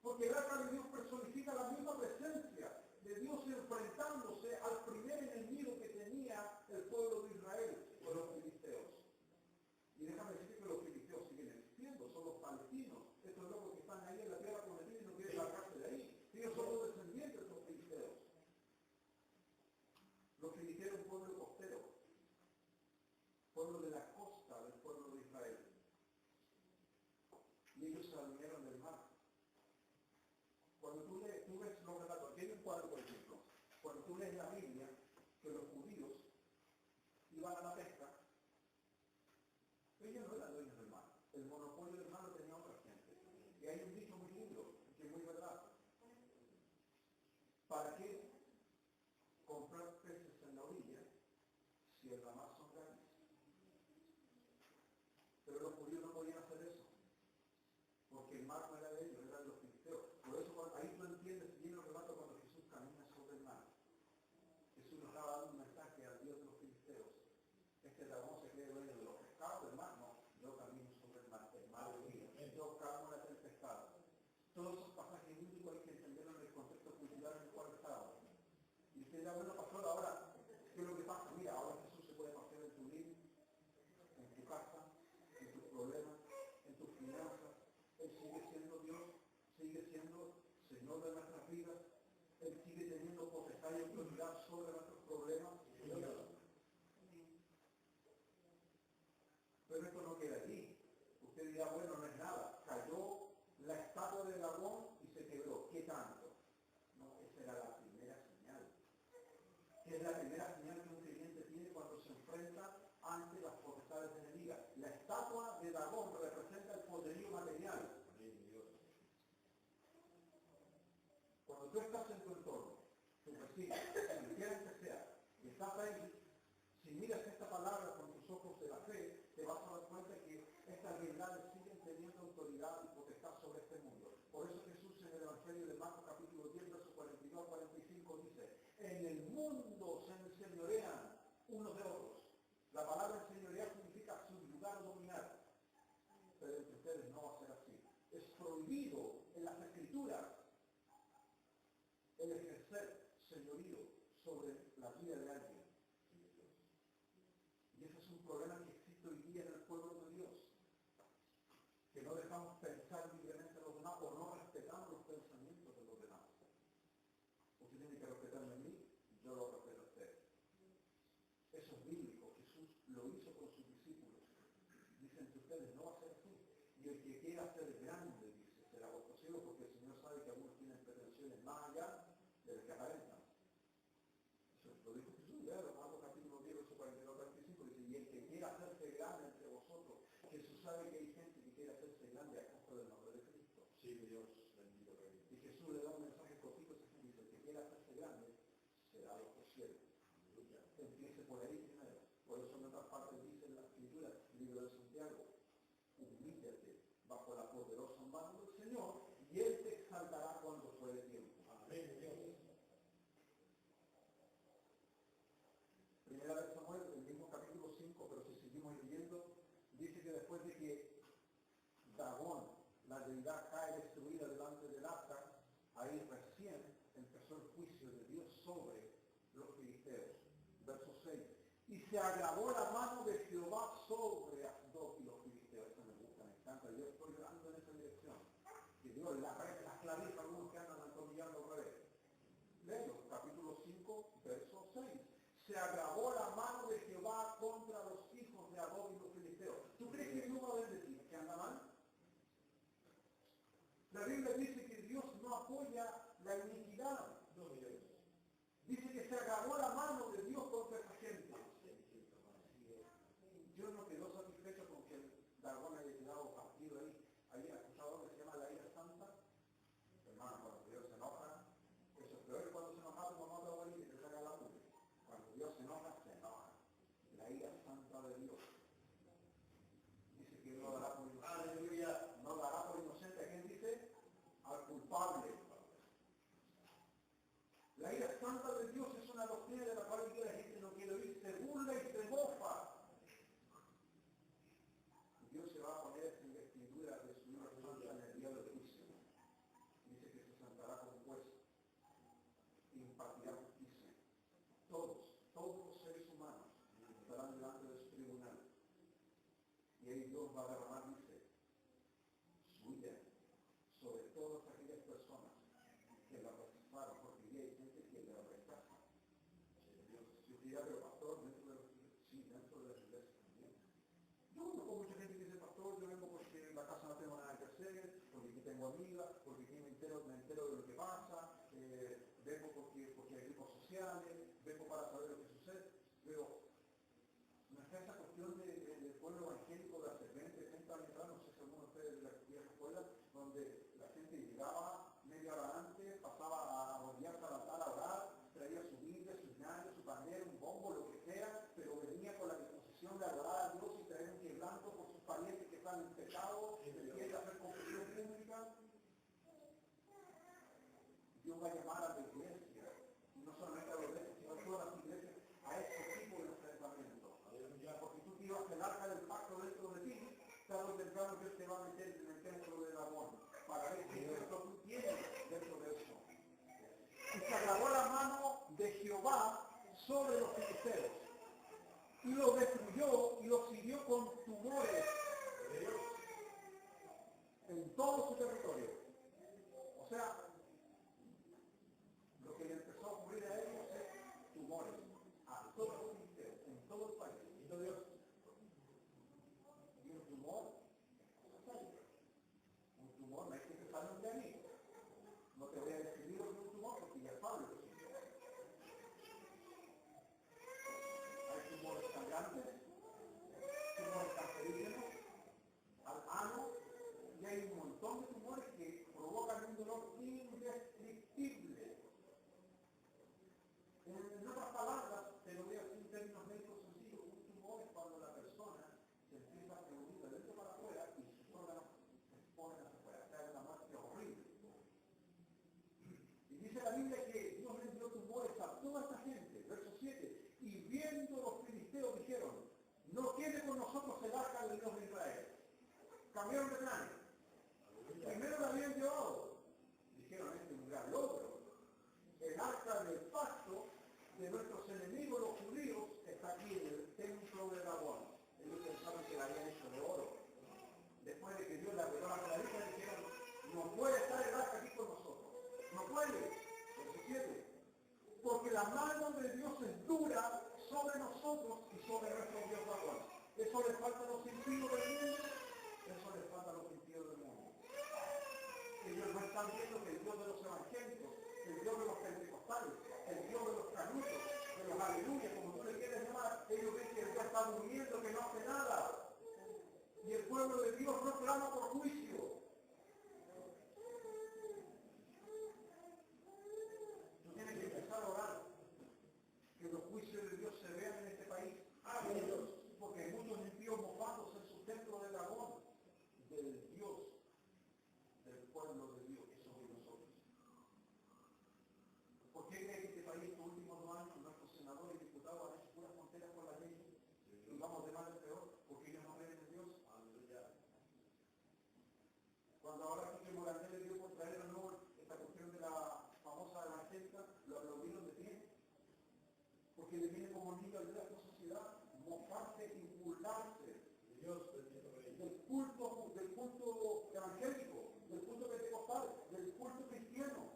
Porque el arca de Dios personifica la misma presencia de Dios enfrentándose al primer enemigo que tenía el pueblo de Israel, con los filisteos. Y déjame decir que los filisteos siguen existiendo, son los palestinos, estos locos que están ahí en la tierra prometida y no quieren largarse de ahí. Ellos son los descendientes de los filisteos. Los filisteos es un pueblo costero, pueblo de la costa del pueblo de Israel. Y ellos se alinearon del mar. Cuando tú ves los relatos, aquí hay un cuadro, por ejemplo, cuando tú lees la Biblia, que los judíos iban a la pesca, mar no era de ellos, era de los filisteos. Por eso ahí tú entiendes bien lo que pasa cuando Jesús camina sobre el mar. Jesús nos estaba dando un mensaje al Dios de los filisteos. Este dragón se cree dueño de los pescados del mar. No, yo camino sobre el mar es mío. Yo calmo la tempestad. Todos esos pasajes bíblicos hay que entenderlo en el contexto cultural en el cual estaba. Y usted dirá, bueno, pastor, ahora, ¿qué es lo que pasa? Mira, ahora Jesús se puede pasear en tu living, en tu casa, en tus problemas, en tus finanzas. Él sigue siendo Dios, sigue siendo Señor de nuestras vidas. Él sigue teniendo potestad y autoridad sobre nuestros problemas. Pero esto no queda allí. Usted dirá, bueno, no es nada. Cayó la estatua del dragón y se quebró. ¿Qué tanto? No, esa era la primera señal. ¿Qué es la primera señal que un creyente tiene cuando se enfrenta ante las potestades enemigas? La estatua de dragón representa el poderío material. Cuando tú estás en tu entorno, tu vecino, quien quiera que sea, y estás ahí, si miras esta palabra con tus ojos de la fe, te vas a dar cuenta que estas realidades siguen teniendo autoridad y potestad sobre este mundo. Por eso Jesús en el Evangelio de Marcos capítulo 10, versos 42 45 dice, en el mundo se enseñorean unos de otros. La palabra enseñorear significa subyugar o dominar. Pero entre ustedes no va a ser así. Es prohibido en las Escrituras el ejercer señorío sobre la vida de alguien. Y ese es un problema que existe hoy día en el pueblo de Dios. Que no dejamos pensar libremente a los demás o no respetamos los pensamientos de los demás. Usted tiene que respetarme a mí, yo lo respeto a usted. Eso es bíblico. Jesús lo hizo con sus discípulos. Dicen que ustedes no va a ser así. Y el que quiera ser grande, dice, será vuestro siervo, porque el Señor sabe que algunos tienen pretensiones más allá de las que aparentan. Eso lo dijo Jesús, ya, Marcos capítulo 10, verso 42, 45, dice, y el que quiera hacerse grande entre vosotros, Jesús sabe que hay gente que quiere hacerse grande a costa del nombre de Cristo. Sí, Dios, bendito Rey. Y Jesús le da un mensaje cortito, y dice, el que quiera hacerse grande, será vuestro siervo. Empiece por ahí primero. Por eso en otras partes dice en la Escritura, el libro de Santiago, humíllate bajo la poderosa mano del Señor y Él te exaltará cuando fuere tiempo. Amén, Dios. Primera de Samuel, el mismo capítulo 5, pero si seguimos leyendo, dice que después de que Dagón, la deidad, cae destruida delante del arca, ahí recién empezó el juicio de Dios sobre los filisteos. Verso 6. Y se agravó la mano de Jehová sobre Asdod y los filisteos. Eso me gusta, me encanta. Yo estoy dando en esa dirección. Que Dios las clavitas, algunos que andan atornillando al revés. Léelo, capítulo 5, verso 6. Se agravó la mano de Jehová contra los hijos de Asdod y los filisteos. ¿Tú crees que Dios va a bendecir que anda mal? La Biblia dice que Dios no apoya la iniquidad. No, dice que se agravó la mano de Dios contra esa gente. Yo no quedo satisfecho con que el dragón haya quedado partido ahí. Ahí ha escuchado algo que se llama la ira santa. Hermano, cuando Dios se enoja, eso es peor que cuando se enoja tu mamá te va a venir y te saca la mugre. Cuando Dios se enoja, se enoja. La ira santa de Dios. Dice que no dará por inocente. Aleluya. No dará por inocente. ¿A quién dice? Al culpable. La ira santa de Dios es una doctrina de la cual la gente no quiere oír, se burla y se mofa. Dios se va a poner en vestidura de su ira santa en el día del juicio. Dice que se sentará como juez e impartirá justicia. Todos los seres humanos estarán delante de su tribunal. Y ahí Dios va a derramar, dice, su ira sobre todas aquellas personas que la rechazaron, porque hay gente que la rechaza. Yo diría, pero pastor, dentro de la iglesia también. Yo conozco mucha gente que dice, pastor, yo vengo porque en la casa no tengo nada que hacer, porque aquí tengo amigas, porque aquí me entero de lo que pasa, vengo porque hay grupos sociales, vengo para saber lo que sucede. Pero no está esa cuestión del pueblo evangélico de hace 20, 30 años atrás, no sé si alguno de ustedes de la vieja escuela, donde la gente llegaba media hora antes, pasaba a rodearse al altar a orar, traía su Biblia, sus ñaños, su pandero, un bombo, lo que sea, pero venía con la disposición de adorar a Dios y traer un quebranto por sus parientes que están en pecado, y quiere hacer confesión República, Dios va a llamar a la iglesia, y no solamente a la iglesia, sino a todas las iglesias, a este tipo de enfrentamiento. Porque tú llevas el arca del pacto dentro de ti, tarde o temprano Dios te va a meter en el templo del amor, para ver qué efecto tú tienes dentro de eso. Y se agravó la mano de Jehová sobre los filisteos, y los destruyó y los hirió con tumores en todo su territorio. O sea, lo que le empezó a ocurrir a ellos es tumores, a todos los filisteos, en todo el país. Y un tumor, no es que te salgan de ahí. No te voy a describir lo que es un tumor porque ya sabes lo que es un tumor. Hay tumores sangrantes, tumores cancerígenos, al ano, y hay un montón de tumores que provocan un dolor indescriptible. En otras palabras, te lo voy a decir en términos médicos sencillos, un tumor es cuando la persona se empieza a reunir de dentro para afuera y sus órganos se exponen hacia afuera. O sea, es una muerte horrible. Y dice la Biblia que Dios le dio tumores a toda esta gente, verso 7, y viendo los filisteos dijeron, no quede con nosotros el arca del Dios de Israel. Cambiaron de plan. Primero la habían llevado. Dijeron, este es un gran logro. El arca del pacto de nuestros enemigos, los judíos, está aquí en el templo de Dagón. Ellos pensaban que la habían hecho de oro. Después de que Dios la arregló la maravilla, dijeron, no puede estar el arca aquí con nosotros. No puede. Verso 7. Porque la mano de Dios es dura sobre nosotros y sobre nuestro Dios Dagón. Eso le falta a los impíos del mundo. Eso le falta a los impíos del mundo. Ellos no están viendo que el Dios de los evangélicos, el Dios de los pentecostales, el Dios de los canutos, de los aleluyas, como tú le quieres llamar, ellos ven que el Dios está durmiendo, que no hace nada. Y el pueblo de Dios no clama por juicio. Tú tienes que empezar a orar, que los juicios de Dios se vean en este país. Porque hay muchos impíos mofados en su templo de Dagón, del Dios, del pueblo de Dios, que somos nosotros. ¿Por qué cree que este país estos últimos 2 años, nuestros senadores y diputados han hecho puras fronteras con la ley? Y vamos de mal en peor, porque ellos no creen en Dios. Cuando ahora sí que Morandé le dio por traer de nuevo esta cuestión de la famosa evangélica, lo aplaudieron de pie. Porque le viene como niño de la sociedad mofarse y burlarse del culto evangélico, del culto pentecostal, del culto cristiano.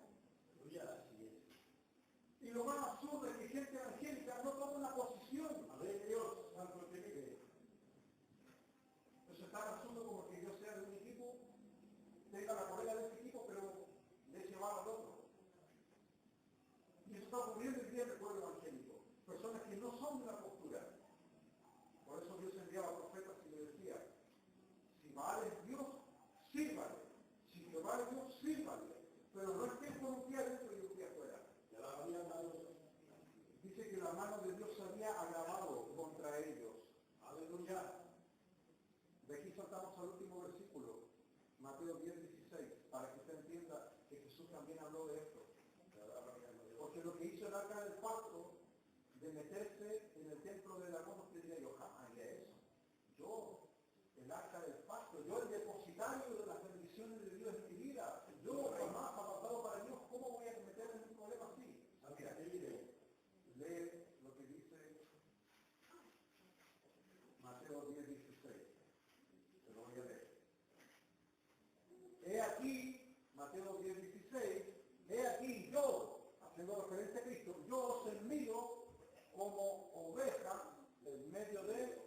Y lo más absurdo es que gente evangélica no toma una posición. A ver, Dios, santo que vive. Entonces es tan absurdo como que yo sea de un equipo, tenga la colega de ese equipo, pero le eche bala al otro. Y eso está ocurriendo hoy día en el pueblo evangélico. Personas que no son de la postura. Por eso Dios enviaba profetas y le decía, si Baal es Dios, sírvale. Si Jehová es Dios, sírvale. Pero no estés con un pie adentro y un pie afuera. Dice que la mano de Dios se había agravado contra ellos. Aleluya. De aquí saltamos al último versículo, Mateo 10:16, para que usted entienda que Jesús también habló de esto. Porque lo que hizo el arca del pacto, de meterse en el templo de Dagón, usted diría, yo jamás haría eso. Yo, el arca del pacto, yo el depositario de las bendiciones de Dios en mi vida, yo jamás apartado para Dios, ¿cómo voy a meterme en un problema así? Mira, lee lo que dice Mateo 10:16. Se lo voy a leer. He aquí, Mateo 10:16, he aquí yo, haciendo referencia a Cristo, yo os envío como oveja en medio de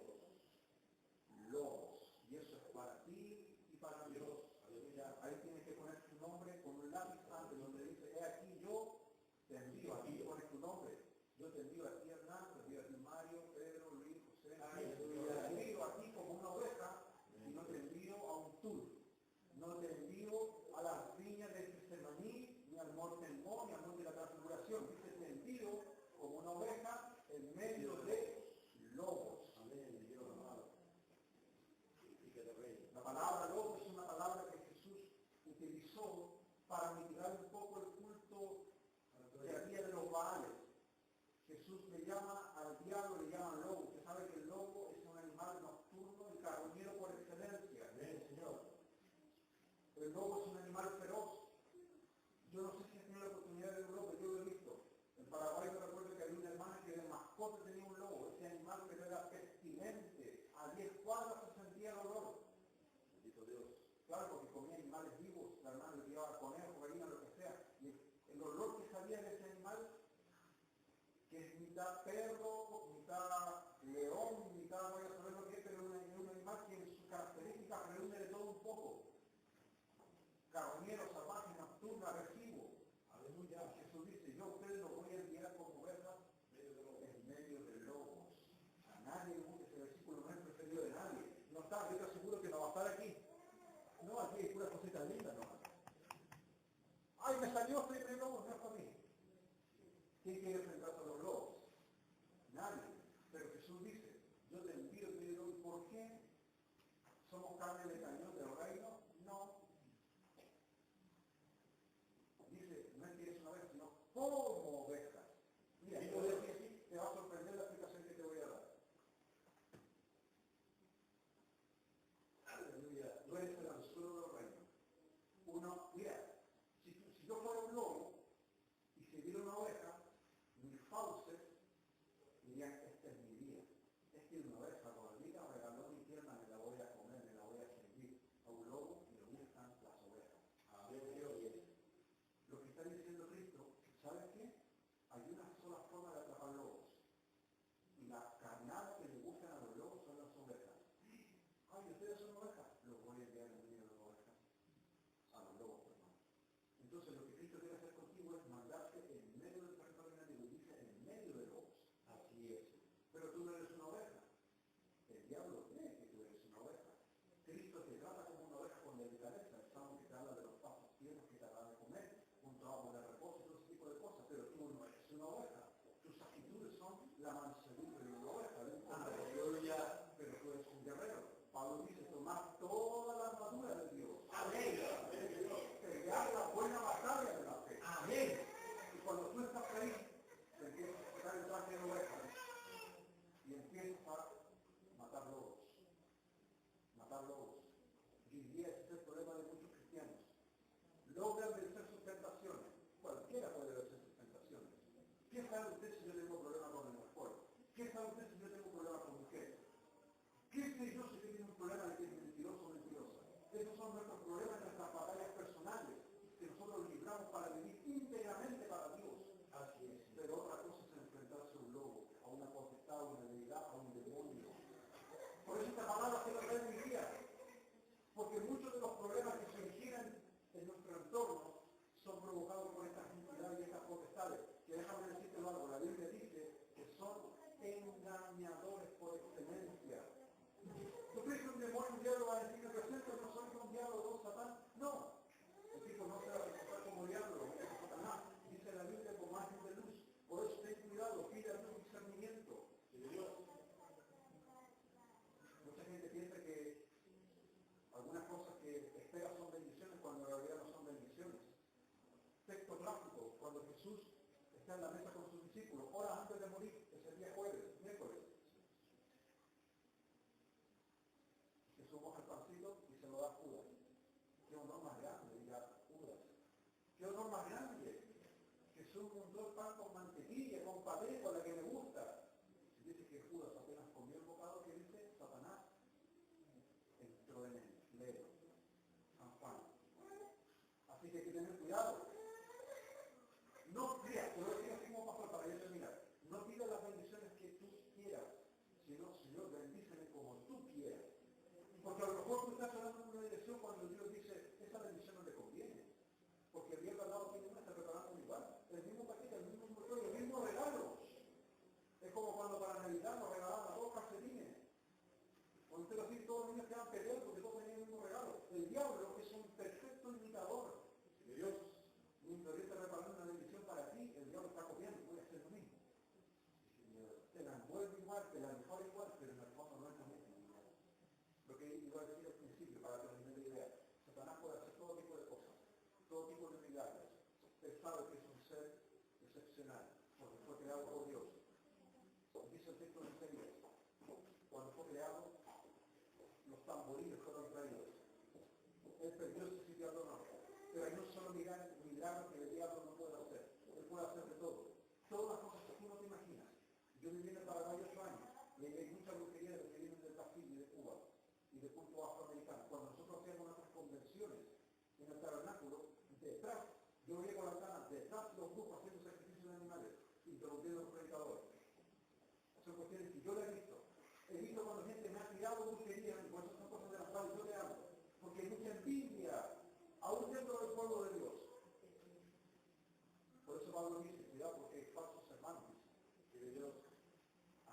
lobos. Y eso es para ti y para Dios. Ahí tienes que poner tu nombre con un lápiz antes, donde dice, he aquí yo te envío, aquí pones tu nombre. Yo te envío a ti Hernán, te envío a ti Mario, Pedro, Luis, José, te envío a ti como una oveja y no te envío a un tour. No te envío a las viñas de Getsemaní, ni al monte Hermón, ni al monte de la transfiguración. Dice, te envío como una oveja en medio de lobos. Amén, Dios amado. La palabra lobo es una palabra que Jesús utilizó para mitigar un poco el culto que había de los Baales. Jesús le llama al diablo, le llama lobo. Usted sabe que el lobo es un animal nocturno y carroñero por excelencia. Amén, Señor. El lobo es un animal feroz. Yo no sé si has tenido la oportunidad de ver un lobo, yo lo he visto. En Paraguay me recuerdo que había una hermana que de mascota tenía un lobo. Ese animal que era pestilente. A 10 cuadras se sentía el olor. Bendito Dios. Claro, porque comía animales vivos. La hermana le llevaba conejos, gallinas, lo que sea. Y el olor que salía de ese animal, que es mitad perro, mitad león, mitad, no voy a saber lo que es, pero es un animal que en sus características reúne de todo un poco. Carroñero, salvaje, nocturno, agresivo. Aleluya. Jesús dice, yo a ustedes los voy a enviar como ovejas en medio de lobos. A nadie le gusta ese versículo, no es el preferido de nadie. No está, yo te aseguro que no va a estar aquí. No, aquí hay puras cositas lindas, no. Ay, me salió este lobo, no es para mí. ¿Quién quiere enfrentarse a los lobos? Nadie. Pero Jesús dice, yo te envío en medio de lobos. ¿Por qué? ¿Somos carne de cañón del reino? No. Dice, no es que eres una oveja, sino como ovejas. Mira, yo voy a decir así, te va a sorprender la explicación que te voy a dar. Aleluya, tú eres el anzuelo del reino. Uno, mira, si yo fuera un lobo y se viera una oveja, mis fauces dirían, este es mi día. Este es una oveja, cuando diga regaló mi tierra, me la voy a comer, me la voy a servir. A un lobo le gustan las ovejas. Amén, Dios. Lo que está diciendo Cristo, ¿sabes qué? Hay una sola forma de atrapar lobos. Y la carnada que le gustan a los lobos son las ovejas. Ay, ustedes son ovejas. Los voy a enviar en medio de las ovejas. A los lobos, hermano. Entonces lo que Cristo quiere hacer contigo es mandarte en medio del territorio enemigo. Y dice en medio de lobos. Así es. Pero tú no eres una oveja. El diablo cree que tú eres una oveja. Cristo te trata como una oveja con delicadeza. El salmo que te habla de los pasos tiernos que te da de comer, junto a agua de reposo y todo ese tipo de cosas. Pero tú no eres una oveja. Tus actitudes son la mansedumbre de una oveja, de un cordero. Pero tú eres un guerrero. Pablo dice, tomar toda la armadura de Dios. Amén. Pelear la buena batalla de la fe. Amén. Y cuando tú estás ahí, te empiezas a sacar el traje de oveja y empiezas a matar lobos. Matar lobos. Y hoy día ese es el problema de muchos cristianos. Logran vencer sus tentaciones. Cualquiera puede vencer sus tentaciones. ¿Qué sabe usted si yo tengo problema con el alcohol? ¿Qué sabe usted si yo tengo problema con mujeres? ¿Qué sé yo si usted tiene un problema de que es mentiroso o mentirosa? Esos son nuestros problemas, nuestras batallas personales, que nosotros libramos para vivir íntegramente para Dios. Así es. Pero otra cosa es enfrentarse a un lobo, a una potestad, a una deidad, a un demonio. Por eso esta palabra se lo trae hoy día. Porque muchos de los problemas que se originan en nuestro entorno son provocados por estas entidades y estas potestades. Que déjame decirte algo, la Biblia dice que son engañadores por excelencia. ¿Tú crees que un demonio, un diablo va a decir, me presento, no soy un diablo, don Satán? No. El tipo no se va a presentar como diablo, como Satanás. Dice la Biblia como ángel de luz. Por eso ten cuidado, pide a Dios discernimiento. Mucha gente piensa que algunas cosas que espera son bendiciones cuando en realidad no son bendiciones. Texto clásico, cuando Jesús está en la mesa con sus discípulos, horas antes de morir, ese día miércoles. Jesús moja el pancito y se lo da a Judas. Qué honor más grande, diga Judas. Qué honor más grande. Jesús montó el pan con mantequilla, con padre, con la que le gusta. Y dice que Judas apenas comió el bocado que dice Satanás entró en él. Leo. San Juan. Así que hay que tener cuidado. No, mira, te voy a decir así como pastor para yo terminar. No pidas las bendiciones que tú quieras, sino, Señor, bendíceme como tú quieras. Porque a lo mejor tú estás hablando en una dirección cuando Dios dice, esa bendición no le conviene. Porque el viejo al lado tiene una, está preparando igual. El mismo paquete, el mismo envoltorio, el mismo regalo. Es como cuando para Navidad nos regalaban a todos calcetines. Cuando usted lo dice, todos los niños quedan peleados porque todos tenían el mismo regalo. El diablo es un perfecto imitador de Dios. Mientras Dios está preparando una bendición para ti, el diablo está copiando, voy a hacer lo mismo. Te la envuelve igual, te la mejora igual, pero en el fondo no es lo mismo. Lo que iba a decir al principio, para terminar la idea, Satanás puede hacer todo tipo de cosas. sabe que es un ser excepcional, porque fue creado por Dios. Dice el texto de Isaías, cuando fue creado, los tamboriles fueron traídos. Él perdió ese sitio de honor. Pero hay un solo milagro que el diablo no puede hacer. Él puede hacer de todo. Todas las cosas que tú no te imaginas. Yo viví en el Paraguay 8 años y hay mucha brujería de los que vienen del Brasil y de Cuba y de culto afroamericano. Cuando nosotros hacíamos nuestras convenciones en el tabernáculo, detrás, yo veía con la ventana, detrás de los grupos haciendo sacrificios de animales, interrumpiendo a los predicadores. Son cuestiones que yo le he visto. He visto cuando gente me ha tirado brujería, y por eso son cosas de las cuales yo le hablo. Porque hay mucha envidia, aún dentro del pueblo de Dios. Por eso Pablo dice, cuidado porque hay falsos hermanos, dice Dios.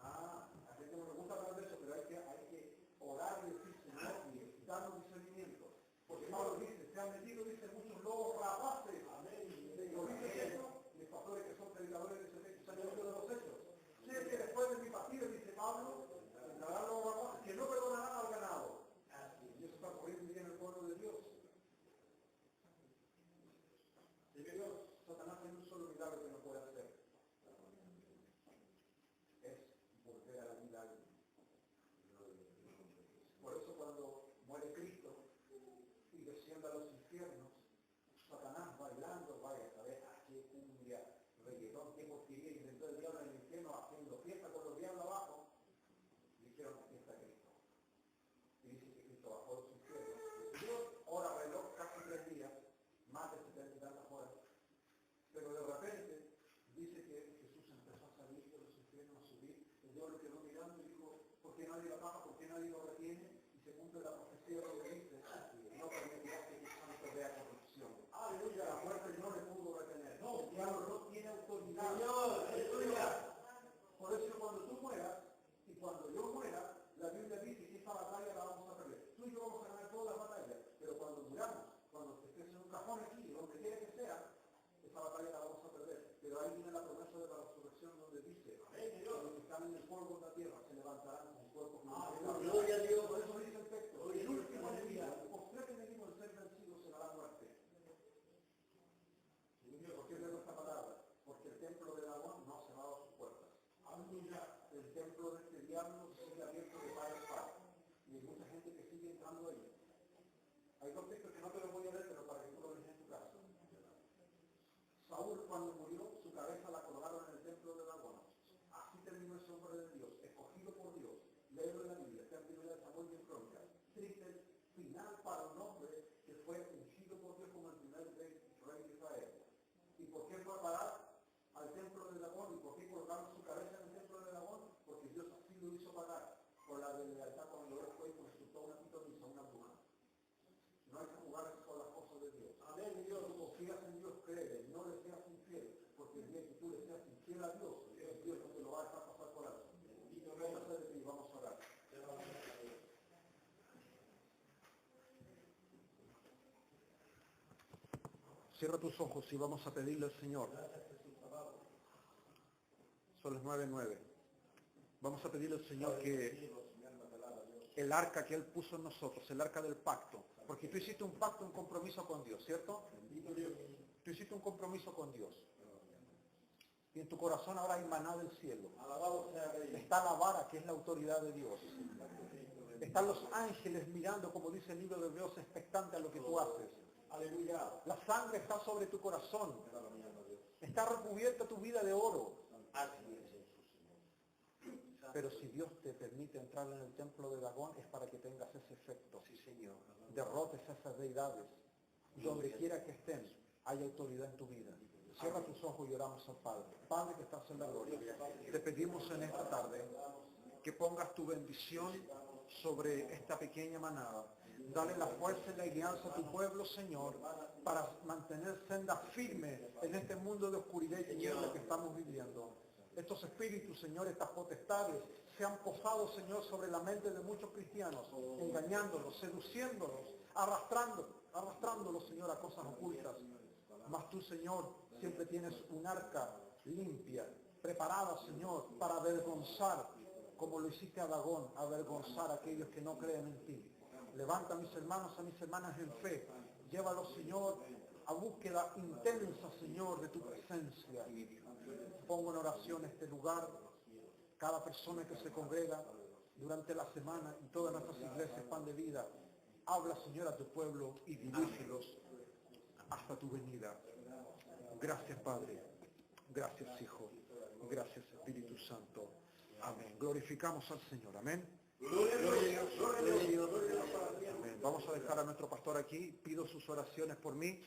A gente no le gusta hablar de eso, pero hay que orar y decir, Señor, y darnos discernimiento. Porque Pablo dice, se han metido, dice, muchos lobos rapaces. Amén. ¿Lo dice eso? Mis pastores que son predicadores de ese texto, se han ido de los hechos. Sé que después de mi partido, dice Pablo, entrarán los rapaces que no perdonarán al ganado. Y eso está corriendo bien en el pueblo de Dios. Y que Dios, Satanás tiene un solo milagro que no puede hacer. Es volver a la vida. Por eso cuando muere Cristo y desciende a los infiernos, Satanás bailando, vaya a saber a qué cumbia, reggaetón, qué porquería inventó el diablo en el infierno, haciendo fiesta con los diablos abajo, dijeron aquí está Cristo. Y dice que Cristo bajó a los infiernos. Dios, hora reloj, casi 3 días, más de 70 y tantas horas. Pero de repente dice que Jesús empezó a salir de los infiernos, a subir. El diablo quedó mirando y dijo, ¿por qué nadie lo baja? ¿Por qué nadie lo retiene? Y se cumple la profecía de lo que dice, no permitirá que tu santo vea corrupción. Aleluya, la muerte no le pudo retener. No, el diablo no tiene autoridad. Señor, aleluya. Por eso cuando tú mueras, y cuando yo muera, la Biblia dice que esta batalla la vamos a perder. Tú y yo vamos a ganar todas las batallas, pero cuando muramos, cuando estés en un cajón aquí, donde quiera que sea, esa batalla la vamos a perder. Pero ahí viene la promesa de la resurrección donde dice, que los que están en el polvo de la tierra se levantarán con cuerpos gloriosos. Gloria a Dios, por eso dice el texto. El último día, el postrer enemigo del ser vencido será la muerte. ¿Por qué leo esta palabra? Porque el templo de Dagón no ha cerrado sus puertas. El templo de este diablo sigue abierto de par en par. Y hay mucha gente que sigue entrando ahí. Hay dos textos que no te los voy a leer, pero para que tú lo veas en tu casa. Saúl, cuando murió, su cabeza la colgaron en el templo de Dagón. Así terminó ese hombre de Dios, escogido por Dios. Léelo en la Biblia, está en Primera de Samuel y en Crónicas. Triste final para un hombre que fue ungido por Dios como el primer rey de Israel. ¿Y por qué fue a parar al templo de Dagón? ¿Y por qué colgaron su cabeza en el templo de Dagón? Porque Dios así lo hizo pagar por la deslealtad cuando él fue y consultó una pitonisa, una bruja. No hay que jugar con las cosas de Dios. Amén, Dios. Tú confías en Dios, créele, no le seas infiel, porque el día que tú le seas infiel a Dios, Dios no te lo va a dejar pasar por alto. Y no vamos a hacer de ti, vamos a orar. Cierra tus ojos y vamos a pedirle al Señor. Son las 9:09. Vamos a pedirle al Señor que el arca que Él puso en nosotros, el arca del pacto, porque tú hiciste un pacto, un compromiso con Dios, ¿cierto? Tú hiciste un compromiso con Dios. Y en tu corazón ahora hay maná del cielo. Está la vara, que es la autoridad de Dios. Están los ángeles mirando, como dice el libro de Hebreos, expectante a lo que tú haces. Aleluya. La sangre está sobre tu corazón. Está recubierta tu vida de oro. Pero si Dios te permite entrar en el templo de Dagón es para que tengas ese efecto. Sí, Señor. Derrotes a esas deidades. Donde quiera que estén, hay autoridad en tu vida. Cierra tus ojos y oramos al Padre. Padre que estás en la gloria, te pedimos en esta tarde que pongas tu bendición sobre esta pequeña manada. Dale la fuerza y la guianza a tu pueblo, Señor, para mantener senda firme en este mundo de oscuridad y tiniebla que estamos viviendo. Estos espíritus, Señor, estas potestades, se han posado, Señor, sobre la mente de muchos cristianos, engañándolos, seduciéndolos, arrastrándolos, Señor, a cosas ocultas. Mas tú, Señor, siempre tienes un arca limpia, preparada, Señor, para avergonzar, como lo hiciste a Dagón, avergonzar a aquellos que no creen en ti. Levanta a mis hermanos, a mis hermanas en fe. Llévalos, Señor, a búsqueda intensa, Señor, de tu presencia. Pongo en oración este lugar, cada persona que se congrega durante la semana en todas nuestras iglesias, Pan de Vida. Habla, Señor, a tu pueblo y dirígelos hasta tu venida. Gracias, Padre. Gracias, Hijo. Gracias, Espíritu Santo. Amén. Glorificamos al Señor. Amén. Gloria a Dios. Amén. Vamos a dejar a nuestro pastor aquí. Pido sus oraciones por mí.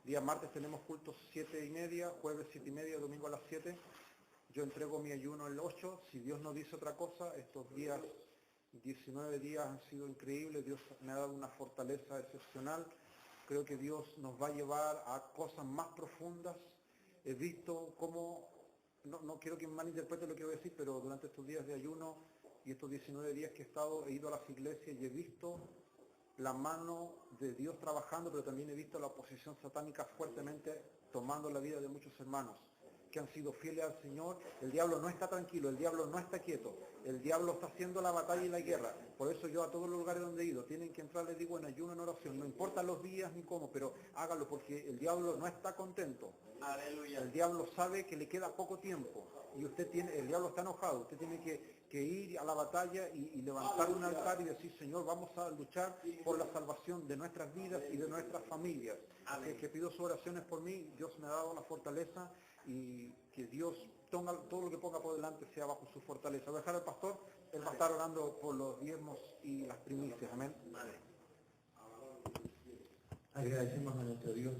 Día martes tenemos cultos 7:30, jueves 7:30, domingo a las 7. Yo entrego mi ayuno el 8. Si Dios no dice otra cosa, estos días, 19 días han sido increíbles. Dios me ha dado una fortaleza excepcional. Creo que Dios nos va a llevar a cosas más profundas. He visto cómo, no quiero que malinterprete lo que voy a decir, pero durante estos días de ayuno y estos 19 días que he estado, he ido a las iglesias y he visto la mano de Dios trabajando, pero también he visto la oposición satánica fuertemente tomando la vida de muchos hermanos que han sido fieles al Señor. El diablo no está tranquilo, el diablo no está quieto, el diablo está haciendo la batalla y la guerra. Por eso yo a todos los lugares donde he ido, tienen que entrar, les digo, en ayuno, en oración, no importa los días ni cómo, pero hágalo porque el diablo no está contento. Aleluya. El diablo sabe que le queda poco tiempo y el diablo está enojado, usted tiene que ir a la batalla y levantar un altar y decir, Señor, vamos a luchar por la salvación de nuestras vidas y de nuestras familias. Así que pido sus oraciones por mí, Dios me ha dado la fortaleza y que Dios todo lo que ponga por delante sea bajo su fortaleza. Voy a dejar al pastor, él va a estar orando por los diezmos y las primicias. Amén. Agradecemos a nuestro Dios